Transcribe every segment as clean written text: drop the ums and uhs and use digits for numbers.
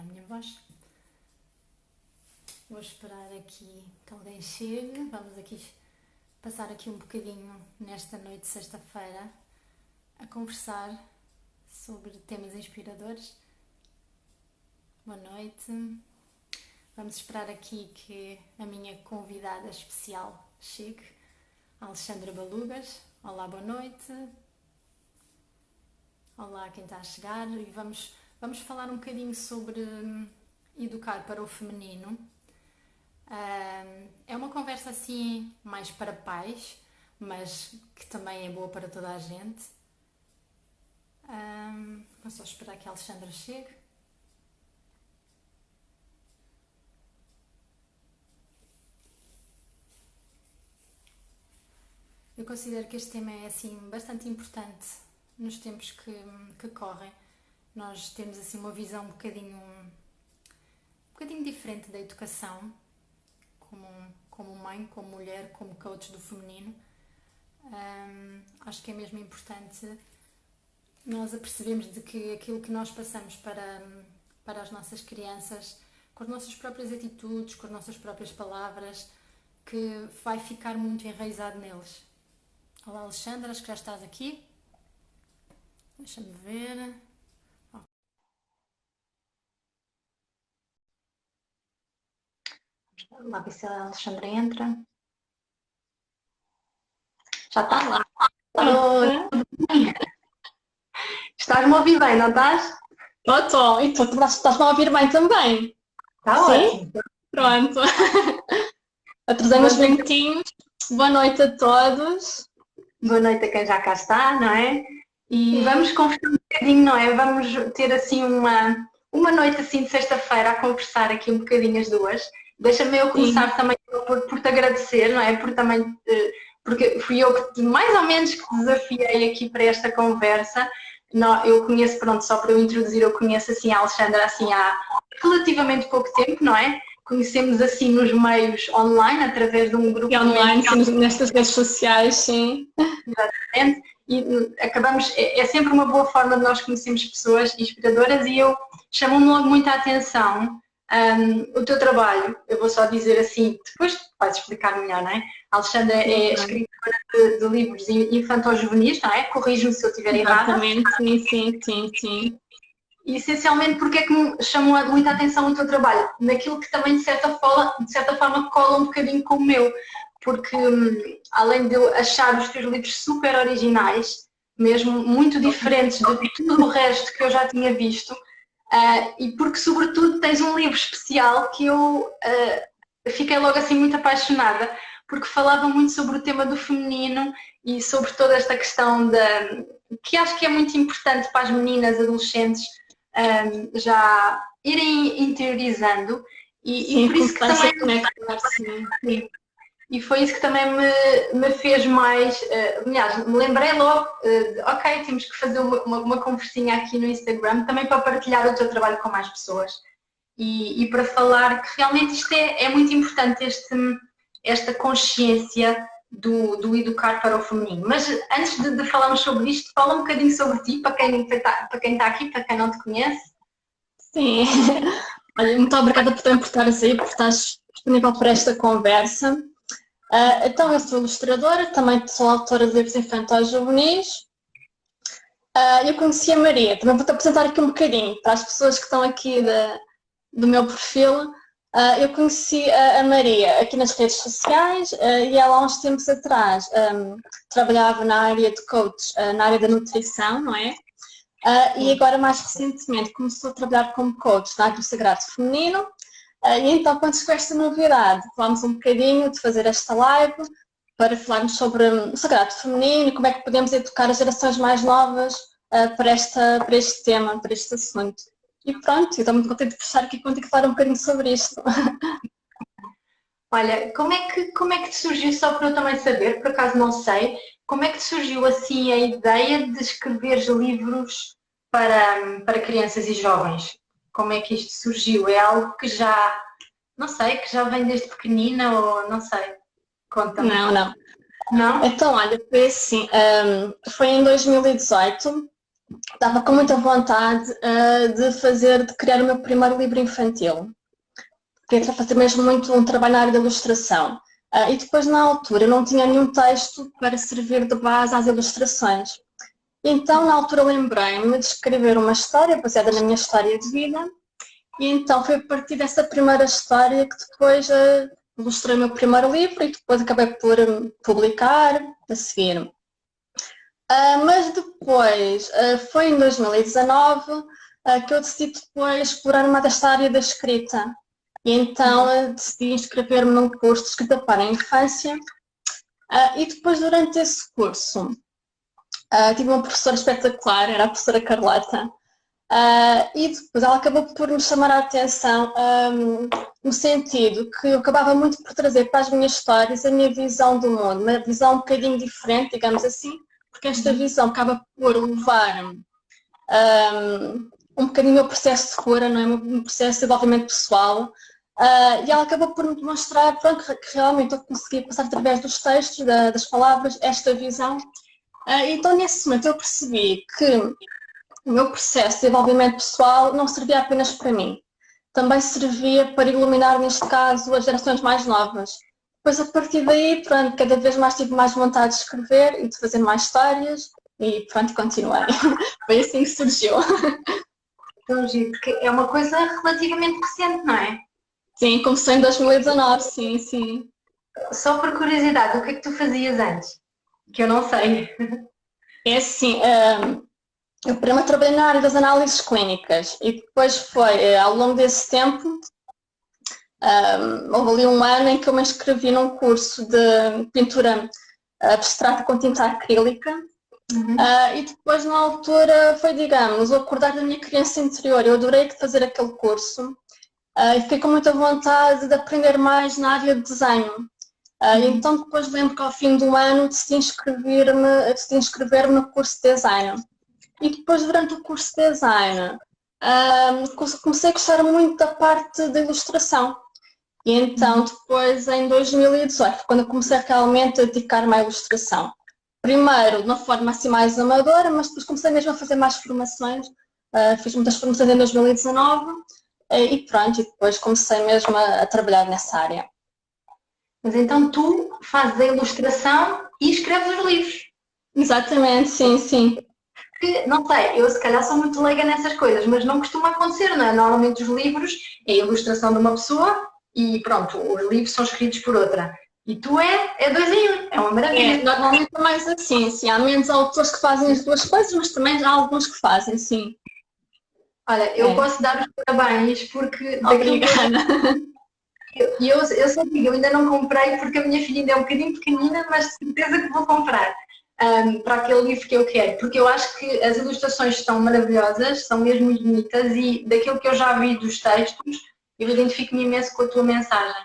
a minha voz. Vou esperar aqui que alguém chegue. Vamos aqui passar aqui um bocadinho nesta noite de sexta-feira a conversar sobre temas inspiradores. Boa noite. Vamos esperar aqui que a minha convidada especial chegue, a Alexandra Balugas. Olá, boa noite. Olá, quem está a chegar. E vamos falar um bocadinho sobre educar para o feminino. É uma conversa assim mais para pais, mas que também é boa para toda a gente. Vou só esperar que a Alexandra chegue. Eu considero que este tema é assim bastante importante nos tempos que correm. Nós temos assim uma visão um bocadinho diferente da educação, como mãe, como mulher, como coach do feminino. Acho que é mesmo importante nós apercebemos de que aquilo que nós passamos para as nossas crianças, com as nossas próprias atitudes, com as nossas próprias palavras, que vai ficar muito enraizado neles. Olá, Alexandra, acho que já estás aqui. Deixa-me ver. Lá ver se a Alexandra entra. Já está lá. Oi. Estás-me a ouvir bem, não estás? Estou. E tu estás-me a ouvir bem também? Está Sim? ótimo. Pronto. Atrasei uns minutinhos. Boa noite a todos. Boa noite a quem já cá está, não é? E vamos conversar um bocadinho, não é? Vamos ter assim uma noite assim de sexta-feira a conversar aqui um bocadinho as duas. Deixa-me eu começar também por te agradecer, não é? Porque fui eu que mais ou menos que te desafiei aqui para esta conversa. Não, eu conheço, pronto, só para eu introduzir, eu conheço assim a Alexandra assim há relativamente pouco tempo, não é? Conhecemos assim nos meios online, através de um grupo online, sim, nestas redes sociais, sim. Exatamente. E acabamos, é sempre uma boa forma de nós conhecermos pessoas inspiradoras e chamou-me logo muita atenção o teu trabalho. Eu vou só dizer assim, depois vais explicar melhor, não é? A Alexandra é escritora de livros infanto-juvenis, não é? Corrige-me se eu estiver errada. Exatamente, sim. E essencialmente porque é que me chamou muita atenção o teu trabalho? Naquilo que também de certa forma cola um bocadinho com o meu, porque além de eu achar os teus livros super originais, mesmo muito diferentes de tudo o resto que eu já tinha visto, e porque sobretudo tens um livro especial que eu fiquei logo assim muito apaixonada, porque falava muito sobre o tema do feminino e sobre toda esta questão que acho que é muito importante para as meninas, adolescentes, já irem interiorizando e por isso que também e foi isso que também me fez mais, aliás, me lembrei logo ok, temos que fazer uma conversinha aqui no Instagram também para partilhar o teu trabalho com mais pessoas e para falar que realmente isto é muito importante, esta consciência do educar para o feminino. Mas antes de falarmos sobre isto, fala um bocadinho sobre ti, para quem está aqui, para quem não te conhece. Sim. Olha, muito obrigada por também por estares aí, por estás disponível para esta conversa. Então, eu sou ilustradora, também sou autora de livros infantis juvenis. Eu conheci a Maria, também vou-te apresentar aqui um bocadinho para as pessoas que estão aqui do meu perfil. Eu conheci a Maria aqui nas redes sociais e ela há uns tempos atrás trabalhava na área de coach, na área da nutrição, não é? E agora mais recentemente começou a trabalhar como coach na área do sagrado feminino. E então, quando chegou esta novidade, falámos um bocadinho de fazer esta live para falarmos sobre o sagrado feminino e como é que podemos educar as gerações mais novas para este tema, para este assunto. E pronto, eu estou muito contente de estar aqui contigo e falar um bocadinho sobre isto. Olha, como é que te surgiu, só para eu também saber, por acaso não sei, como é que te surgiu assim a ideia de escreveres livros para crianças e jovens? Como é que isto surgiu? É algo que já, não sei, que já vem desde pequenina ou não sei? Conta-me. Não. Não? Então, olha, foi assim, foi em 2018, estava com muita vontade de criar o meu primeiro livro infantil. Queria fazer mesmo muito um trabalho na área da ilustração. E depois, na altura, não tinha nenhum texto para servir de base às ilustrações. Então, na altura, lembrei-me de escrever uma história baseada na minha história de vida. E então foi a partir dessa primeira história que depois ilustrei o meu primeiro livro e depois acabei por publicar a seguir. Mas depois, foi em 2019 que eu decidi depois explorar mais esta área da escrita. E então decidi inscrever-me num curso de escrita para a infância. E depois, durante esse curso, tive uma professora espetacular, era a professora Carlota. E depois ela acabou por me chamar a atenção no sentido que eu acabava muito por trazer para as minhas histórias a minha visão do mundo, uma visão um bocadinho diferente, digamos assim, porque esta visão acaba por levar um bocadinho o meu processo de cura, não é? O meu processo de desenvolvimento pessoal. E ela acabou por me demonstrar pronto, que realmente eu conseguia passar através dos textos, das palavras, esta visão. Então, nesse momento, eu percebi que o meu processo de desenvolvimento pessoal não servia apenas para mim, também servia para iluminar, neste caso, as gerações mais novas. Depois, a partir daí, pronto, cada vez mais tive mais vontade de escrever e de fazer mais histórias e pronto, continuei. Foi assim que surgiu. Então, porque é uma coisa relativamente recente, não é? Sim, comecei em 2019, sim, sim. Só por curiosidade, o que é que tu fazias antes? Que eu não sei. É assim, eu primeiro trabalhei na área das análises clínicas e depois foi, ao longo desse tempo, houve ali um ano em que eu me inscrevi num curso de pintura abstrata com tinta acrílica. E depois, na altura, foi, digamos, o acordar da minha criança interior. Eu adorei fazer aquele curso e fiquei com muita vontade de aprender mais na área de desenho. Então, depois lembro que ao fim do ano decidi inscrever-me no curso de design. E depois, durante o curso de design, comecei a gostar muito da parte da ilustração. E então, depois, em 2018, quando eu comecei realmente a dedicar-me à ilustração. Primeiro, de uma forma assim mais amadora, mas depois comecei mesmo a fazer mais formações. Fiz muitas formações em 2019 e pronto, e depois comecei mesmo a trabalhar nessa área. Mas então tu fazes a ilustração e escreves os livros. Exatamente, sim, sim. Que, não sei, eu se calhar sou muito leiga nessas coisas, mas não costuma acontecer, não é? Normalmente os livros é a ilustração de uma pessoa e pronto, os livros são escritos por outra. E tu é 2 em 1, é uma maravilha. Normalmente é mais assim, sim. Há menos autores que fazem as duas coisas, mas também há alguns que fazem, sim. Olha, eu posso dar os parabéns porque Obrigada. eu só digo, eu ainda não comprei porque a minha filha ainda é um bocadinho pequenina, mas de certeza que vou comprar para aquele livro que eu quero, porque eu acho que as ilustrações estão maravilhosas, são mesmo muito bonitas e daquilo que eu já vi dos textos, eu identifico-me imenso com a tua mensagem.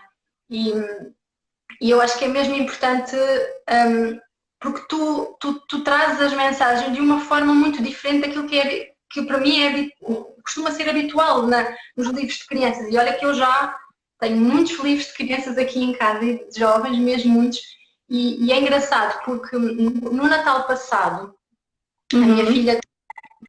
E eu acho que é mesmo importante porque tu trazes as mensagens de uma forma muito diferente daquilo que para mim costuma ser habitual nos livros de crianças. E olha que eu já tenho muitos livros de crianças aqui em casa e de jovens, mesmo muitos, e é engraçado porque no Natal passado a minha filha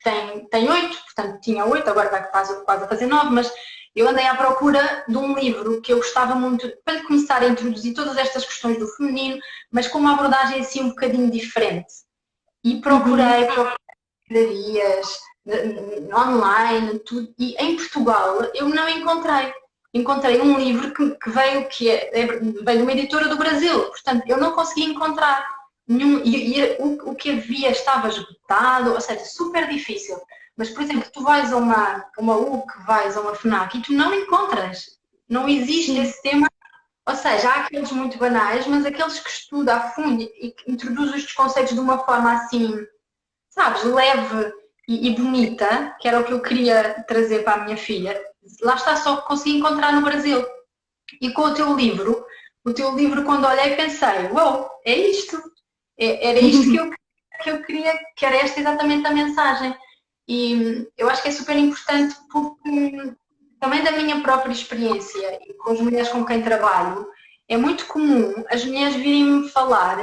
tem 8, portanto tinha 8, agora vai quase a fazer 9, mas eu andei à procura de um livro que eu gostava muito para lhe começar a introduzir todas estas questões do feminino, mas com uma abordagem assim um bocadinho diferente. E procurei livrarias, online, tudo, e em Portugal eu não encontrei. Encontrei um livro que veio de uma editora do Brasil, portanto eu não consegui encontrar nenhum, o que havia estava esgotado, ou seja, super difícil. Mas, por exemplo, tu vais a uma UC, vais a uma FNAC e tu não encontras. Não existe esse tema. Ou seja, há aqueles muito banais, mas aqueles que estuda a fundo e que introduz os conceitos de uma forma assim, sabes, leve e bonita, que era o que eu queria trazer para a minha filha, lá está, só que consegui encontrar no Brasil. E com o teu livro, quando olhei, pensei, uau, é isto. Era isto que eu queria, que era esta exatamente a mensagem. E eu acho que é super importante porque também da minha própria experiência e com as mulheres com quem trabalho, é muito comum as mulheres virem-me falar,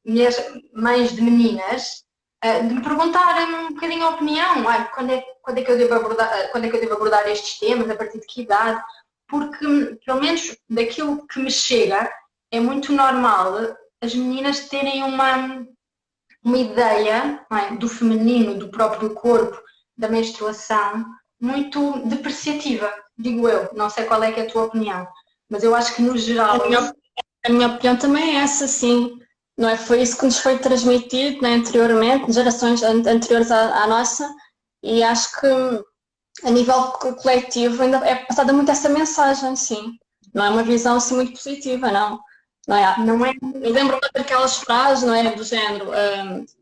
mulheres, mães de meninas, de me perguntarem um bocadinho a opinião, quando é que eu devo abordar, quando é que eu devo abordar estes temas, a partir de que idade, porque pelo menos daquilo que me chega é muito normal as meninas terem uma ideia, não é, do feminino, do próprio corpo, da menstruação, muito depreciativa, digo eu, não sei qual é que é a tua opinião, mas eu acho que no geral... A minha opinião também é essa, sim. Não é? Foi isso que nos foi transmitido, né, anteriormente, gerações anteriores à nossa, e acho que a nível coletivo ainda é passada muito essa mensagem, sim. Não é uma visão assim muito positiva, não. Não é? Não é? Eu lembro daquelas frases, não é, do género,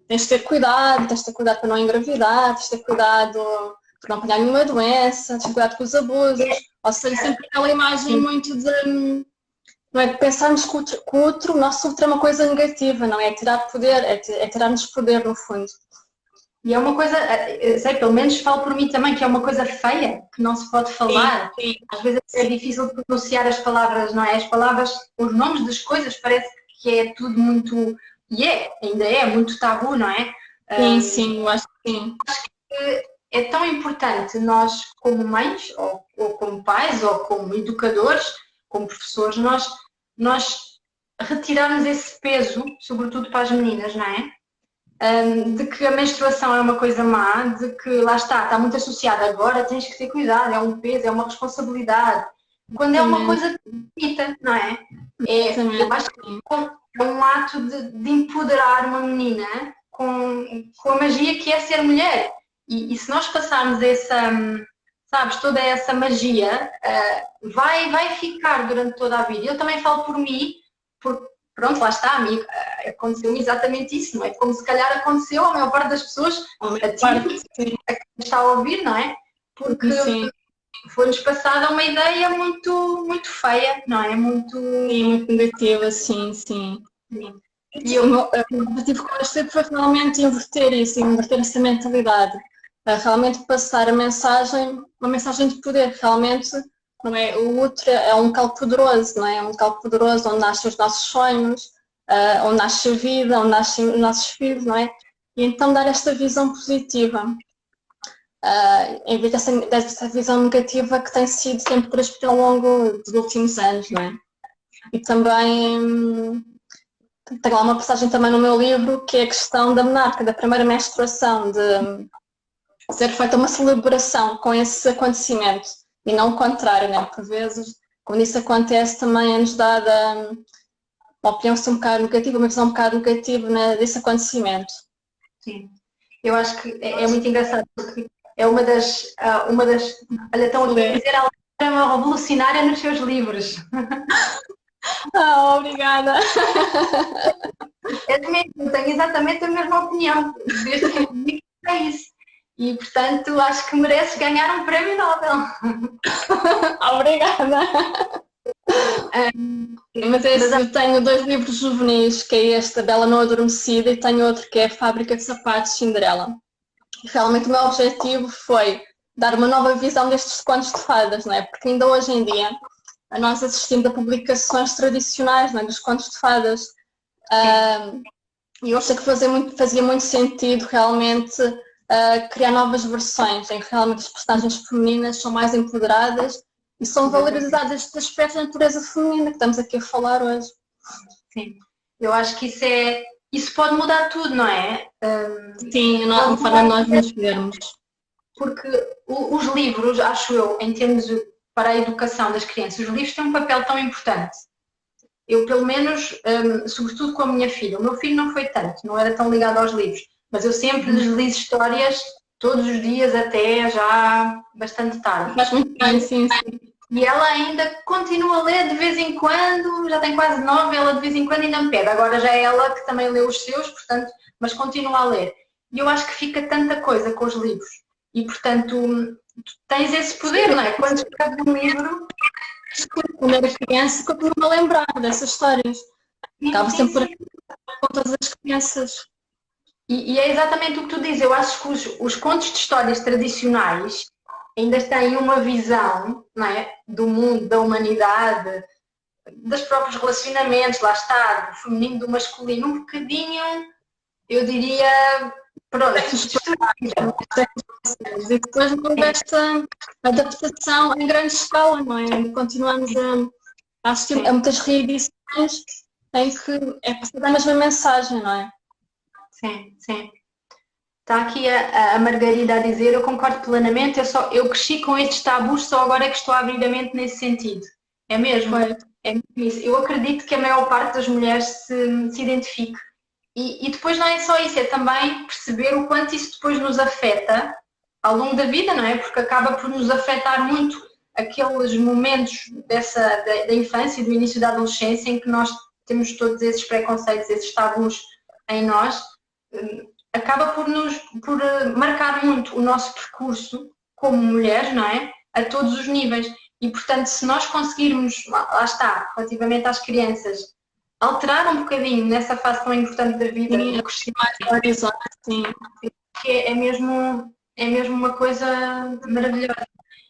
tens de ter cuidado para não engravidar, tens de ter cuidado por não apanhar nenhuma doença, tens de ter cuidado com os abusos, ou seja, sempre aquela imagem muito de, não é, de pensarmos que o outro, o nosso outro é uma coisa negativa, não é? É tirar poder, é tirar-nos poder, no fundo. E é uma coisa, sei, pelo menos falo por mim também, que é uma coisa feia, que não se pode falar. Sim, sim. Às vezes é difícil pronunciar as palavras, não é? As palavras, os nomes das coisas, parece que é tudo muito, e ainda é muito tabu, não é? Sim, sim, eu acho que sim. É tão importante nós, como mães, ou como pais, ou como educadores, como professores, nós retirarmos esse peso, sobretudo para as meninas, não é? De que a menstruação é uma coisa má, de que lá está muito associada agora, tens que ter cuidado, é um peso, é uma responsabilidade, quando é uma coisa bonita, não é? Eu acho que é um ato de empoderar uma menina com a magia que é ser mulher. E se nós passarmos essa, sabes, toda essa magia, vai ficar durante toda a vida. Eu também falo por mim, porque pronto, lá está, amigo, aconteceu-me exatamente isso, não é? Como se calhar aconteceu à maior parte das pessoas, a quem está a ouvir, não é? Porque foi-nos passada uma ideia muito, muito feia, não é? Muito negativa, sim. E o meu objetivo com este livro foi realmente inverter isso, inverter essa mentalidade, realmente passar a mensagem, uma mensagem de poder, realmente, não é? O outro é um local poderoso, não é? É um local poderoso onde nascem os nossos sonhos, onde nasce a vida, onde nascem os nossos filhos, não é? E então dar esta visão positiva, em vez dessa visão negativa que tem sido sempre transmitida ao longo dos últimos anos, não é? E também tem lá uma passagem também no meu livro que é a questão da menarca, da primeira menstruação, de ser feita uma celebração com esse acontecimento e não o contrário, né? Porque às vezes, quando isso acontece, também é-nos dada uma opinião um bocado negativa, uma visão um bocado negativa, né, desse acontecimento. Sim, eu acho que é muito engraçado porque é uma das olha, estão a dizer, ela é uma revolucionária nos seus livros. Obrigada! Eu tenho exatamente a mesma opinião, desde que é isso. E, portanto, acho que mereces ganhar um prémio Nobel. Obrigada! Mas eu tenho 2 livros juvenis, que é este, A Bela Não Adormecida, e tenho outro que é A Fábrica de Sapatos, Cinderela. E realmente o meu objetivo foi dar uma nova visão destes contos de fadas, não é? Porque ainda hoje em dia nós assistimos a publicações tradicionais, não é? Dos contos de fadas. E eu achei que fazia muito sentido realmente criar novas versões, em que realmente as personagens femininas são mais empoderadas e são valorizadas este aspecto da natureza feminina que estamos aqui a falar hoje. Sim, eu acho que isso pode mudar tudo, não é? Sim, a forma de nós nos vermos. Porque os livros, acho eu, em termos para a educação das crianças, os livros têm um papel tão importante. Eu, pelo menos, sobretudo com a minha filha, o meu filho não foi tanto, não era tão ligado aos livros, mas eu sempre lhes li histórias todos os dias até já bastante tarde. Faz muito bem, sim. E ela ainda continua a ler de vez em quando, já tem quase 9, ela de vez em quando ainda me pede. Agora já é ela que também lê os seus, portanto, mas continua a ler. E eu acho que fica tanta coisa com os livros. E, portanto, tu tens esse poder, não é? Quando escreves um livro... Quando era criança, continuo a lembrar dessas histórias. Acaba sempre com todas as crianças. E é exatamente o que tu dizes. Eu acho que os contos de histórias tradicionais ainda têm uma visão, não é? Do mundo, da humanidade, dos próprios relacionamentos, lá está, do feminino, do masculino, um bocadinho, eu diria, Pronto, e depois não houve esta adaptação em grande escala, não é? Continuamos a assistir a muitas reedições em que é passada a mesma mensagem, não é? sim, sim. Está aqui a Margarida a dizer, eu concordo plenamente, eu cresci com estes tabus, só agora é que estou a abrir a mente nesse sentido. É mesmo, Foi. é mesmo isso. Eu acredito que a maior parte das mulheres se identifique. E depois não é só isso, é também perceber o quanto isso depois nos afeta ao longo da vida, não é? Porque acaba por nos afetar muito aqueles momentos da infância e do início da adolescência em que nós temos todos esses preconceitos, esses tabus em nós, acaba por marcar muito o nosso percurso como mulheres, não é? A todos os níveis. E, portanto, se nós conseguirmos, lá está, relativamente às crianças, alterar um bocadinho nessa fase tão importante da vida, Sim, do crescimento, sim. que é mesmo uma coisa maravilhosa.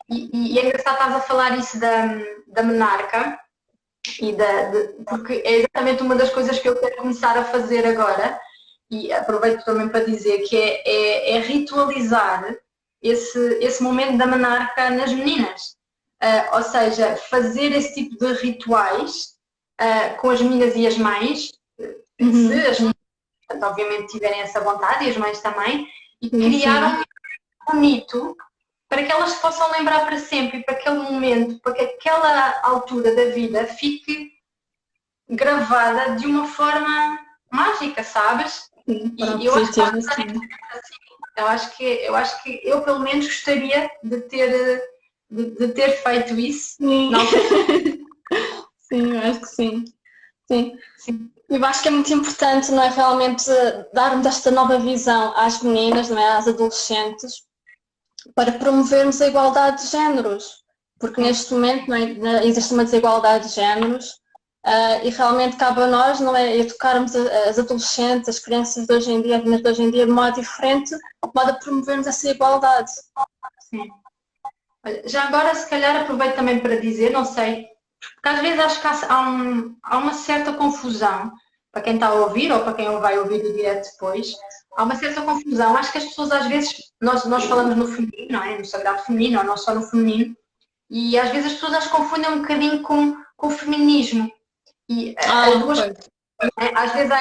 E é engraçado estás a falar isso da menarca, porque é exatamente uma das coisas que eu quero começar a fazer agora, e aproveito também para dizer que é ritualizar esse momento da menarca nas meninas. Ou seja, fazer esse tipo de rituais com as meninas e as mães, se as meninas, obviamente, tiverem essa vontade, e as mães também, e criar um bonito para que elas se possam lembrar para sempre, para aquele momento, para que aquela altura da vida fique gravada de uma forma mágica, sabes? Sim, E eu acho que eu pelo menos gostaria de ter feito isso. Sim. Sim, eu acho que sim. Sim. Sim. Eu acho que é muito importante, não é, realmente darmos esta nova visão às meninas, não é, às adolescentes, para promovermos a igualdade de géneros, porque neste momento não é, existe uma desigualdade de géneros e realmente cabe a nós, não é, educarmos as adolescentes, as crianças de hoje em dia, as meninas de hoje em dia de modo diferente, de modo a promovermos essa igualdade. Sim. Olha, já agora, se calhar, aproveito também para dizer, não sei, porque às vezes acho que há uma certa confusão, para quem está a ouvir ou para quem vai ouvir o direto depois, há uma certa confusão. Acho que as pessoas às vezes, nós falamos no feminino, não é? No sagrado feminino, ou não só no feminino, e às vezes as pessoas as confundem um bocadinho com o feminismo. E as duas, às vezes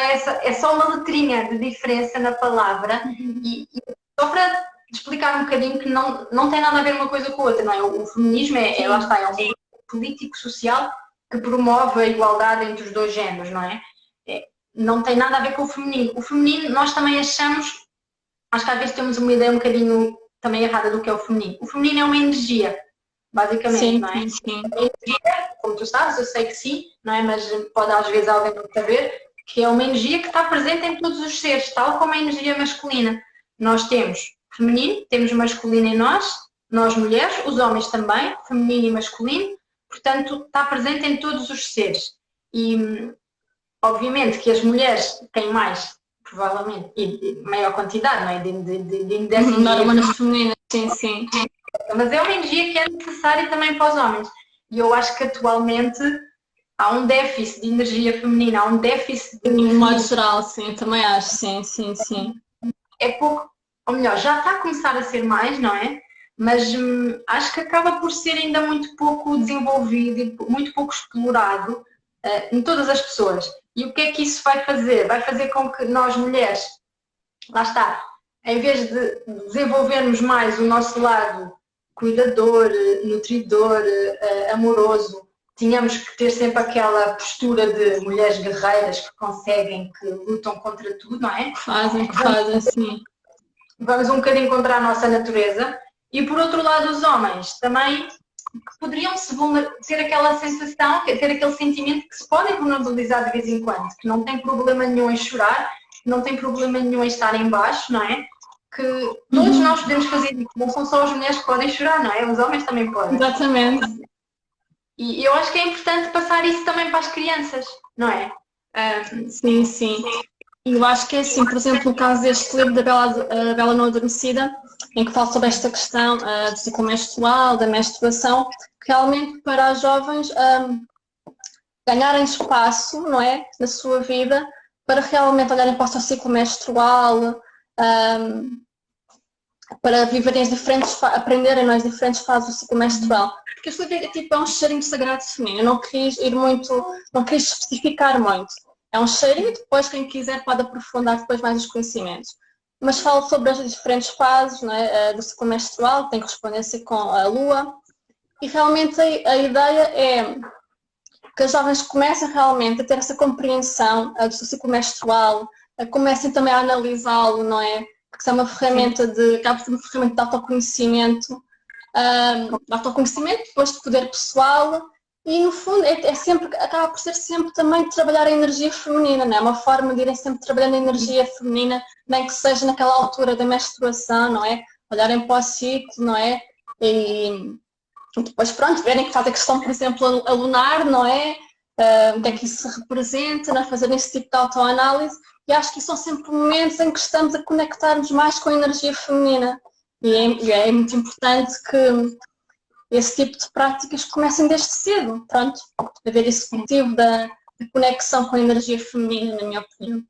é só uma letrinha de diferença na palavra, e só para explicar um bocadinho que não tem nada a ver uma coisa com a outra, não é? O feminismo lá está, é um movimento político-social que promove a igualdade entre os dois géneros, não é? Não tem nada a ver com o feminino. O feminino, nós também acho que às vezes temos uma ideia um bocadinho também errada do que é o feminino. O feminino é uma energia, basicamente, sim, não é? Sim. A energia, como tu sabes, eu sei que sim, não é? Mas pode às vezes alguém não saber, que é uma energia que está presente em todos os seres, tal como a energia masculina. Nós temos feminino, temos masculino em nós mulheres, os homens também, feminino e masculino, portanto está presente em todos os seres. E obviamente que as mulheres têm mais, provavelmente, e maior quantidade, não é? Dessa hormonas femininas, sim. Mas é uma energia que é necessária também para os homens. E eu acho que atualmente há um déficit de energia feminina, há um déficit de... De modo geral, sim, também acho, sim. É pouco, ou melhor, já está a começar a ser mais, não é? Mas acho que acaba por ser ainda muito pouco desenvolvido e muito pouco explorado em todas as pessoas. E o que é que isso vai fazer? Vai fazer com que nós mulheres, lá está, em vez de desenvolvermos mais o nosso lado cuidador, nutridor, amoroso, tínhamos que ter sempre aquela postura de mulheres guerreiras que conseguem, que lutam contra tudo, não é? Que fazem, sim. Vamos um bocadinho contra a nossa natureza. E por outro lado, os homens também poderiam ter aquela sensação, ter aquele sentimento que se podem vulnerabilizar de vez em quando, que não tem problema nenhum em chorar, que não tem problema nenhum em estar em baixo, não é? Que todos nós podemos fazer isso, não são só as mulheres que podem chorar, não é? Os homens também podem. Exatamente. E eu acho que é importante passar isso também para as crianças, não é? Sim. Eu acho que é assim, por exemplo, no caso deste livro da Bela Não Adormecida, em que fala sobre esta questão do ciclo menstrual, da menstruação, realmente para as jovens ganharem espaço, não é, na sua vida, para realmente olharem para o seu ciclo menstrual, para viverem as diferentes, aprenderem as diferentes fases do ciclo menstrual. Porque este livro é um cheirinho sagrado feminino, eu não quis ir muito, não quis especificar muito. É um cheirinho, depois quem quiser pode aprofundar depois mais os conhecimentos. Mas falo sobre as diferentes fases, não é, do ciclo menstrual, que tem correspondência com a lua, e realmente a ideia é que as jovens comecem realmente a ter essa compreensão do seu ciclo menstrual, comecem também a analisá-lo, não é? Porque é uma ferramenta acaba por ser uma ferramenta de autoconhecimento, depois de poder pessoal, e no fundo acaba por ser sempre também trabalhar a energia feminina, não é? Uma forma de irem sempre trabalhando a energia feminina, nem que seja naquela altura da menstruação, não é? Olharem para o ciclo, não é? E depois, pronto, verem que faz a questão, por exemplo, a lunar, não é? O que é que isso representa, não é? Fazerem esse tipo de autoanálise. E acho que são sempre momentos em que estamos a conectar-nos mais com a energia feminina. E é muito importante que esse tipo de práticas comecem desde cedo. Pronto, haver esse motivo da conexão com a energia feminina, na minha opinião.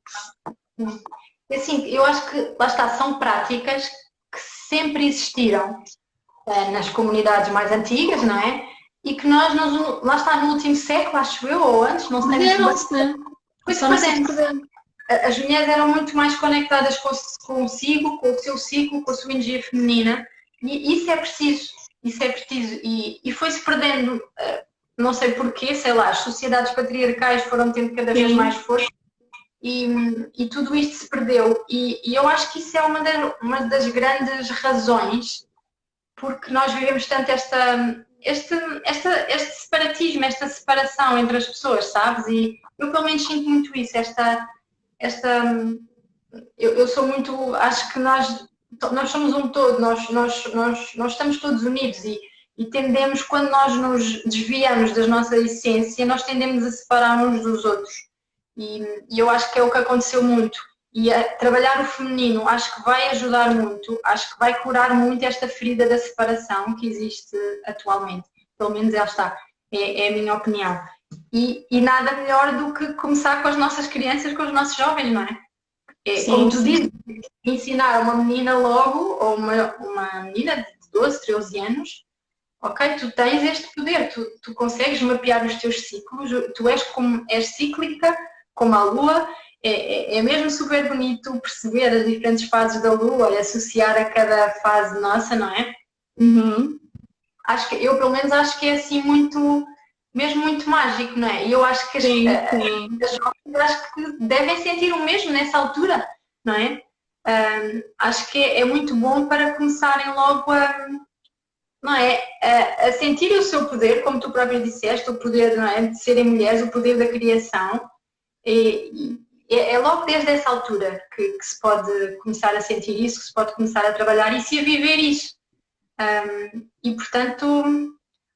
Assim, eu acho que, lá está, são práticas que sempre existiram nas comunidades mais antigas, não é? E que nós, lá está, no último século, acho eu, ou antes, não sei. Foi se perdendo. As mulheres eram muito mais conectadas consigo, com o seu ciclo, com a sua energia feminina, e isso é preciso, e foi-se perdendo, não sei porquê, sei lá, as sociedades patriarcais foram tendo cada vez mais força, e tudo isto se perdeu, e eu acho que isso é uma das grandes razões porque nós vivemos tanto este separatismo, esta separação entre as pessoas, sabes? E eu pelo menos sinto muito isso, eu sou muito, acho que nós somos um todo, nós estamos todos unidos e tendemos, quando nós nos desviamos da nossa essência, nós tendemos a separar uns dos outros. E eu acho que é o que aconteceu muito. E trabalhar o feminino acho que vai ajudar muito, acho que vai curar muito esta ferida da separação que existe atualmente. Pelo menos ela está, é a minha opinião. E nada melhor do que começar com as nossas crianças, com os nossos jovens, não é? Como tu dizes, ensinar uma menina logo, ou uma menina de 12, 13 anos, ok, tu tens este poder, tu consegues mapear os teus ciclos, tu és cíclica, como a lua, é mesmo super bonito perceber as diferentes fases da lua e associar a cada fase nossa, não é? Eu pelo menos acho que é assim mesmo muito mágico, não é? E eu acho que as jovens acho que devem sentir o mesmo nessa altura, não é? Acho que é muito bom para começarem logo a sentir o seu poder, como tu próprio disseste, o poder, não é, de serem mulheres, o poder da criação. É logo desde essa altura que se pode começar a sentir isso, que se pode começar a trabalhar isso e a viver isso. E portanto,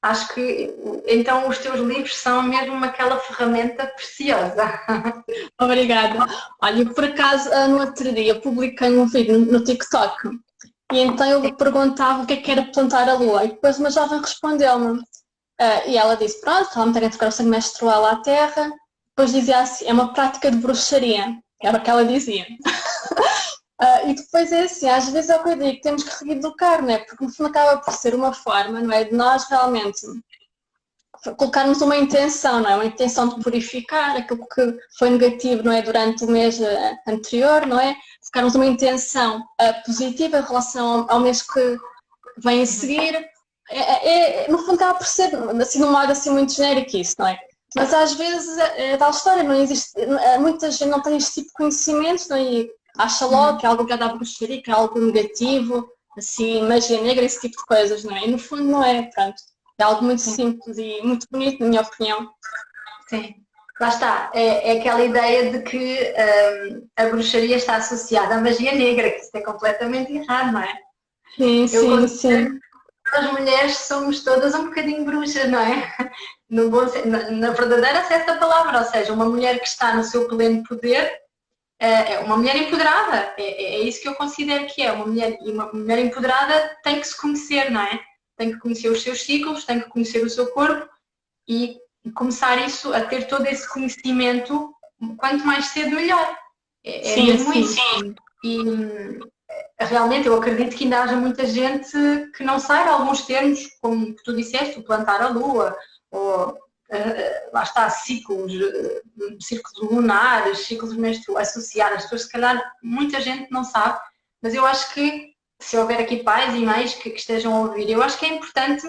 acho que então os teus livros são mesmo aquela ferramenta preciosa. Obrigada. Olha, por acaso, no outro dia publiquei um vídeo no TikTok e então eu lhe perguntava o que era plantar a lua e depois uma jovem respondeu-me e ela disse, pronto, ela me tem que tocar o sangue menstrual à terra. Depois dizia assim, é uma prática de bruxaria, era o que ela dizia. E depois é assim, às vezes é o que eu digo, temos que reeducar, não é? Porque no fundo acaba por ser uma forma, não é? De nós realmente colocarmos uma intenção, não é? Uma intenção de purificar aquilo que foi negativo, não é? Durante o mês anterior, não é? Colocarmos uma intenção positiva em relação ao mês que vem a seguir. No fundo acaba por ser, assim, de um modo assim muito genérico isso, não é? Mas às vezes é tal história, não existe, muita gente não tem este tipo de conhecimentos, não é? E acha logo que é algo ligado à bruxaria, que é algo negativo, assim, magia negra, esse tipo de coisas, não é? E no fundo não é, pronto. É algo muito simples e muito bonito, na minha opinião. Sim, lá está. É aquela ideia de que a bruxaria está associada à magia negra, que isso é completamente errado, não é? Sim. As mulheres somos todas um bocadinho bruxas, não é? Na verdadeira acessa da palavra, ou seja, uma mulher que está no seu pleno poder é uma mulher empoderada, é isso que eu considero que é. Uma mulher empoderada tem que se conhecer, não é? Tem que conhecer os seus ciclos, tem que conhecer o seu corpo e começar a ter todo esse conhecimento, quanto mais cedo melhor. Mesmo isso. E realmente eu acredito que ainda haja muita gente que não saiba alguns termos, como tu disseste, o plantar a lua, ou lá está, ciclos lunares, ciclos menstruais associados. As pessoas, se calhar, muita gente não sabe, mas eu acho que se houver aqui pais e mães que estejam a ouvir, eu acho que é importante,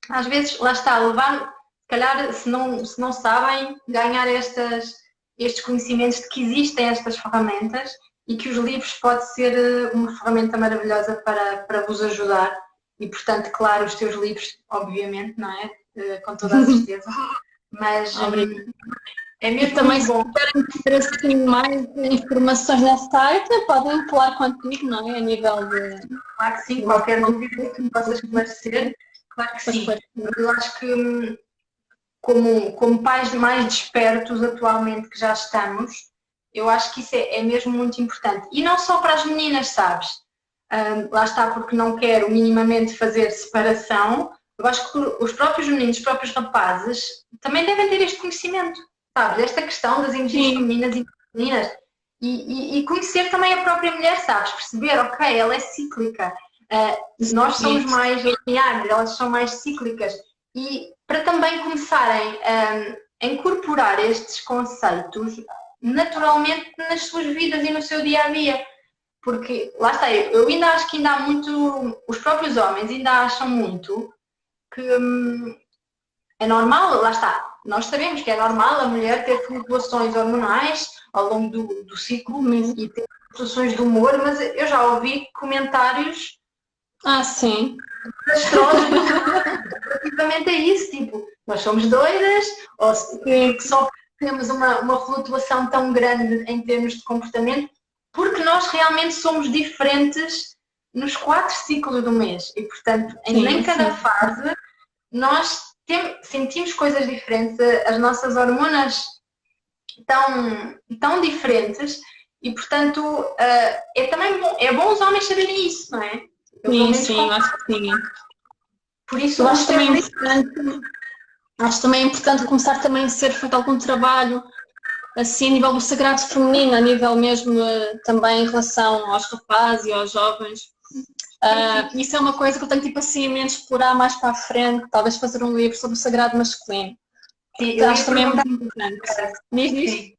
às vezes, lá está, levar, se calhar, se não sabem, ganhar estes conhecimentos de que existem estas ferramentas e que os livros pode ser uma ferramenta maravilhosa para vos ajudar. E, portanto, claro, os teus livros, obviamente, não é? Com toda a certeza. Mas é E mesmo também, muito se bom. tiverem ter assim, mais informações nessa área, podem falar contigo, não é? A nível de. Claro que sim, qualquer dúvida que me possas esclarecer, claro que sim. Eu acho que como pais mais despertos atualmente que já estamos, eu acho que isso é mesmo muito importante. E não só para as meninas, sabes? Lá está, porque não quero minimamente fazer separação. Eu acho que os próprios meninos, os próprios rapazes, também devem ter este conhecimento, sabes? Esta questão das energias Sim, femininas e masculinas. E conhecer também a própria mulher, sabes? Perceber, ok, ela é cíclica. Nós somos sim, mais lineares, elas são mais cíclicas. E para também começarem a incorporar estes conceitos naturalmente nas suas vidas e no seu dia a dia. Porque, lá está, eu ainda acho que ainda há muito, os próprios homens ainda acham muito que é normal, lá está, nós sabemos que é normal a mulher ter flutuações hormonais ao longo do ciclo mesmo. e ter flutuações de humor, mas eu já ouvi comentários Ah, sim. desastrosos relativamente a isso, tipo, nós somos doidas, ou Sim, porque só temos uma flutuação tão grande em termos de comportamento, porque nós realmente somos diferentes nos 4 ciclos do mês e, portanto, em sim, cada sim. fase nós sentimos coisas diferentes, as nossas hormonas tão diferentes e, portanto, é também bom, é bom os homens saberem isso, não é? Eu, pelo Sim, menos, sim, acho que sim. por isso Eu os acho teus também livros. importante, acho também importante começar também a ser feito algum trabalho assim a nível do sagrado feminino, a nível mesmo também em relação aos rapazes e aos jovens. Isso é uma coisa que eu tenho tipo assim em mente explorar mais para a frente, talvez fazer um livro sobre o sagrado masculino. Sim, Que eu acho ia também é perguntar. muito importante. Diz isto? Sim.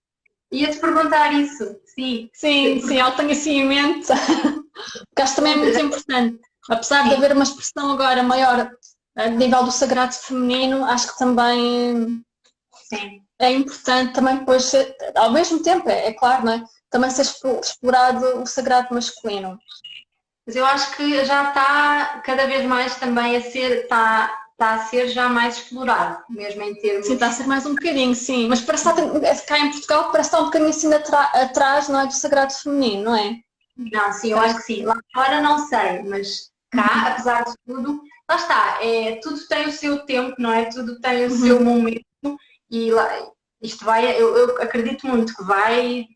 Ia-te perguntar isso, sim. Sim, sim, Porque, eu tenho assim em mente, porque acho também é muito importante. Apesar de sim, haver uma expressão agora maior a nível do sagrado feminino, acho que também sim. é importante também depois, ao mesmo tempo, é claro, não é? Também ser explorado o sagrado masculino. Mas eu acho que já está cada vez mais também está a ser já mais explorado, mesmo em Sim, está a termos. ser mais um bocadinho, sim. Mas parece que cá em Portugal parece que está um bocadinho assim atrás, não é? Do sagrado feminino, não é? Não, sim, eu acho Parece que sim. Lá fora não sei, mas cá, apesar de tudo, lá está, tudo tem o seu tempo, não é? Tudo tem o seu uhum. momento e lá, isto vai, eu acredito muito que vai,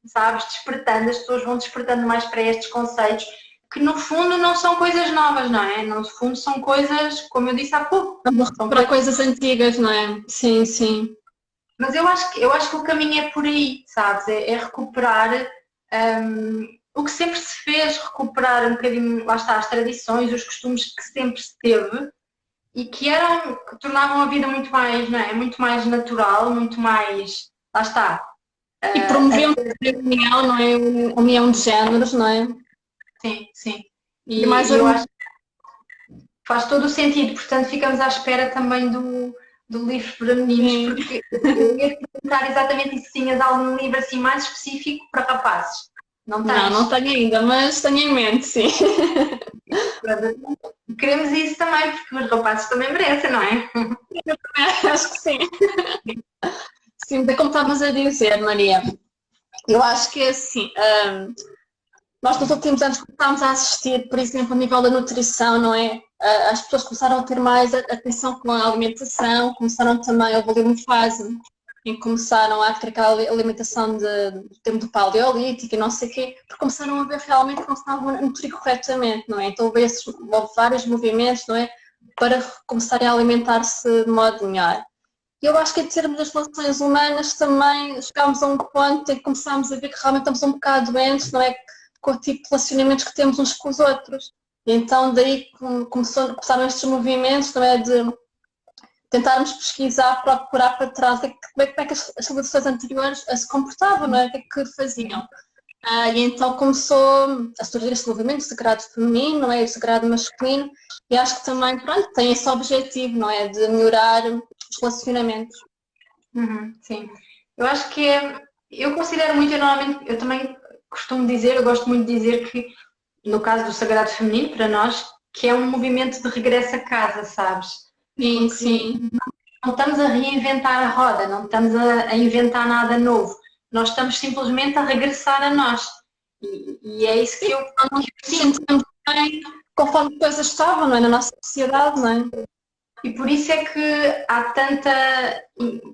sabes, despertando, as pessoas vão despertando mais para estes conceitos, que no fundo não são coisas novas, não é? No fundo são coisas, como eu disse há pouco, são Para coisas. coisas antigas, não é? Sim, sim. Mas eu acho que o caminho é por aí, sabes? É recuperar o que sempre se fez, recuperar um bocadinho, lá está, as tradições, os costumes que sempre se teve e que tornavam a vida muito mais, não é? Muito mais natural, muito mais, lá está. E promovemos a união, não é? A união de géneros, não é? Sim, sim. E mais E eu harmonia. acho que faz todo o sentido, portanto ficamos à espera também do livro para meninos, porque eu ia te perguntar exatamente isso, se tinhas algum livro assim mais específico para rapazes. Não Não, não tens? tenho ainda, mas tenho em mente, sim. Queremos isso também, porque os rapazes também merecem, não é? Acho que sim. Sim, como estavas a dizer, Maria, eu acho que é assim. Nós nos últimos anos começámos a assistir, por exemplo, a nível da nutrição, não é? As pessoas começaram a ter mais atenção com a alimentação, começaram também, houve ali uma fase em que começaram a ter aquela alimentação do tempo do paleolítico e não sei o quê, porque começaram a ver realmente que não se estavam a nutrir corretamente, não é? Então houve vários movimentos, não é? Para começarem a alimentar-se de modo melhor. E eu acho que em termos das relações humanas também chegámos a um ponto em que começámos a ver que realmente estamos um bocado doentes, não é? Com o tipo de relacionamentos que temos uns com os outros. E então daí começaram estes movimentos, não é? De tentarmos pesquisar, procurar para trás como é que as civilizações anteriores se comportavam, não é? O que é que faziam. E então começou a surgir este movimento, o sagrado feminino, não é? O sagrado masculino, e acho que também, pronto, tem esse objetivo, não é? De melhorar os relacionamentos. Sim, eu acho que eu considero muito, eu também costumo dizer, eu gosto muito de dizer que, no caso do sagrado feminino, para nós, que é um movimento de regresso a casa, sabes? Sim, sim. Não estamos a reinventar a roda, não estamos a inventar nada novo, nós estamos simplesmente a regressar a nós. E é isso que eu sinto. Bem, conforme as coisas estavam, não é? Na nossa sociedade, não é? E por isso é que há tanta,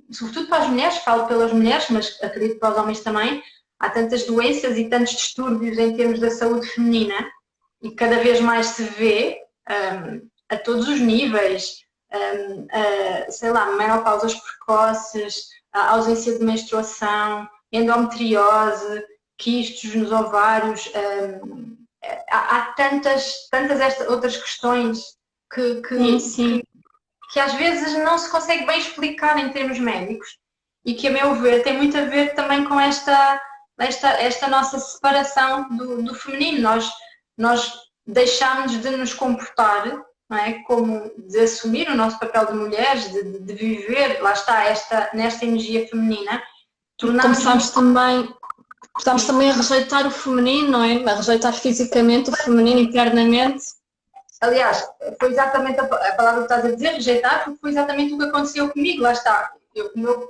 sobretudo para as mulheres, falo pelas mulheres, mas acredito para os homens também, há tantas doenças e tantos distúrbios em termos da saúde feminina e cada vez mais se vê a todos os níveis, sei lá, menopausas precoces, a ausência de menstruação, endometriose, quistos nos ovários, há tantas outras questões que às vezes não se consegue bem explicar em termos médicos e que, a meu ver, tem muito a ver também com esta nossa separação do feminino. Nós deixámos de nos comportar, não é? Como de assumir o nosso papel de mulheres, de viver, lá está, nesta energia feminina. Começámos também a rejeitar o feminino, não é? A rejeitar fisicamente o feminino internamente. Aliás, foi exatamente a palavra que estás a dizer, rejeitar, porque foi exatamente o que aconteceu comigo, lá está.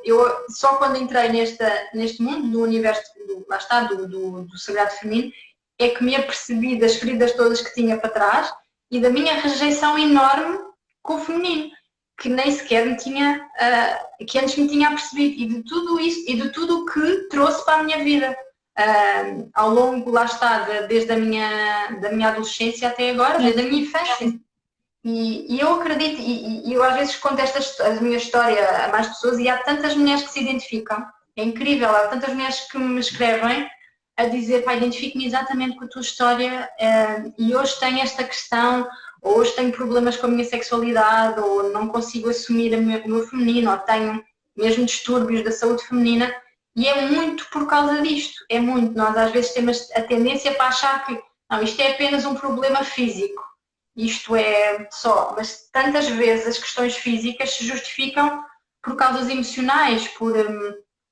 Eu só quando entrei neste mundo do universo, lá está, do sagrado feminino, é que me apercebi das feridas todas que tinha para trás e da minha rejeição enorme com o feminino, que nem sequer me tinha, que antes me tinha apercebido, e de tudo isso, e de tudo o que trouxe para a minha vida. Ao longo, lá está, desde da minha adolescência até agora, desde a minha infância. E eu acredito, e eu às vezes conto a minha história a mais pessoas e há tantas mulheres que se identificam, é incrível, há tantas mulheres que me escrevem a dizer, pá, identifico-me exatamente com a tua história e hoje tenho esta questão, ou hoje tenho problemas com a minha sexualidade, ou não consigo assumir o meu feminino, ou tenho mesmo distúrbios da saúde feminina. E é muito por causa disto, é muito. Nós às vezes temos a tendência para achar que não, isto é apenas um problema físico, isto é só, mas tantas vezes as questões físicas se justificam por causas emocionais, por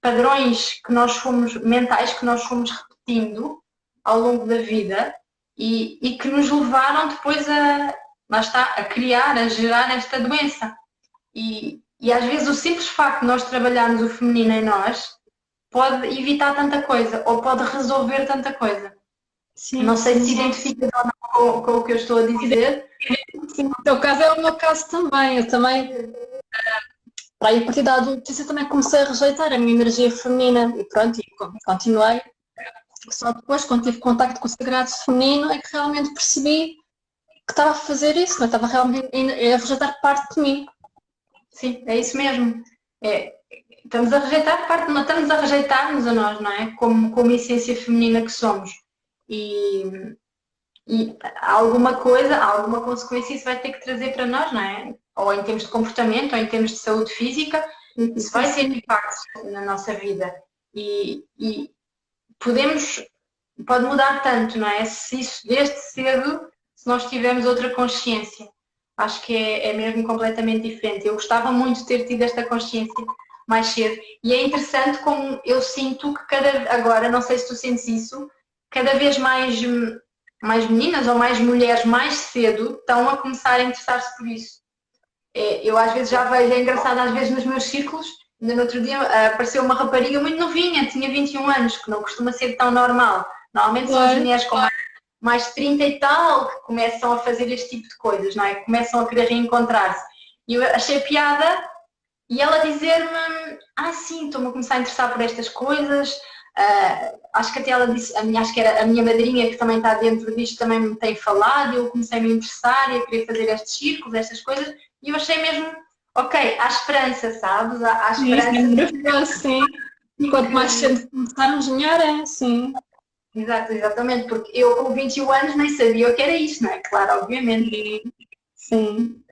padrões que nós fomos, mentais, que nós fomos repetindo ao longo da vida e que nos levaram depois lá está, a criar, a gerar esta doença. E às vezes o simples facto de nós trabalharmos o feminino em nós pode evitar tanta coisa ou pode resolver tanta coisa. Sim, não sei se identificas ou não com o que eu estou a dizer. Sim, no teu caso é o meu caso também. Eu também, a partir da adolescência, também comecei a rejeitar a minha energia feminina e pronto, e continuei. Só depois, quando tive contacto com o sagrado feminino, é que realmente percebi que estava a fazer isso, não estava realmente a rejeitar parte de mim. Sim, é isso mesmo. Estamos a rejeitar parte, não estamos a rejeitar-nos a nós, não é? Como essência feminina que somos. E alguma consequência isso vai ter que trazer para nós, não é? Ou em termos de comportamento, ou em termos de saúde física, isso vai ter impacto na nossa vida. E pode mudar tanto, não é? Se isso desde cedo, se nós tivermos outra consciência. Acho que é mesmo completamente diferente. Eu gostava muito de ter tido esta consciência mais cedo. E é interessante como eu sinto que agora, não sei se tu sentes isso, cada vez mais meninas ou mais mulheres mais cedo estão a começar a interessar-se por isso. Eu às vezes já vejo, é engraçado às vezes nos meus círculos, ainda no outro dia apareceu uma rapariga muito novinha, tinha 21 anos, que não costuma ser tão normal. Normalmente são as mulheres com mais de 30 e tal que começam a fazer este tipo de coisas, não é? Começam a querer reencontrar-se. E eu achei piada e ela dizer-me, sim, estou-me a começar a interessar por estas coisas. Acho que até ela disse, acho que era a minha madrinha que também está dentro disto, também me tem falado, eu comecei a me interessar e a querer fazer estes círculos, estas coisas, e eu achei mesmo ok, há esperança, sabes? Há Sim, isso é esperança. maravilhoso, sim. Quanto mais cedo começarmos, melhor é, sim. Exato, exatamente, porque eu com 21 anos nem sabia o que era isto, não é? Claro, obviamente. Sim. Sim.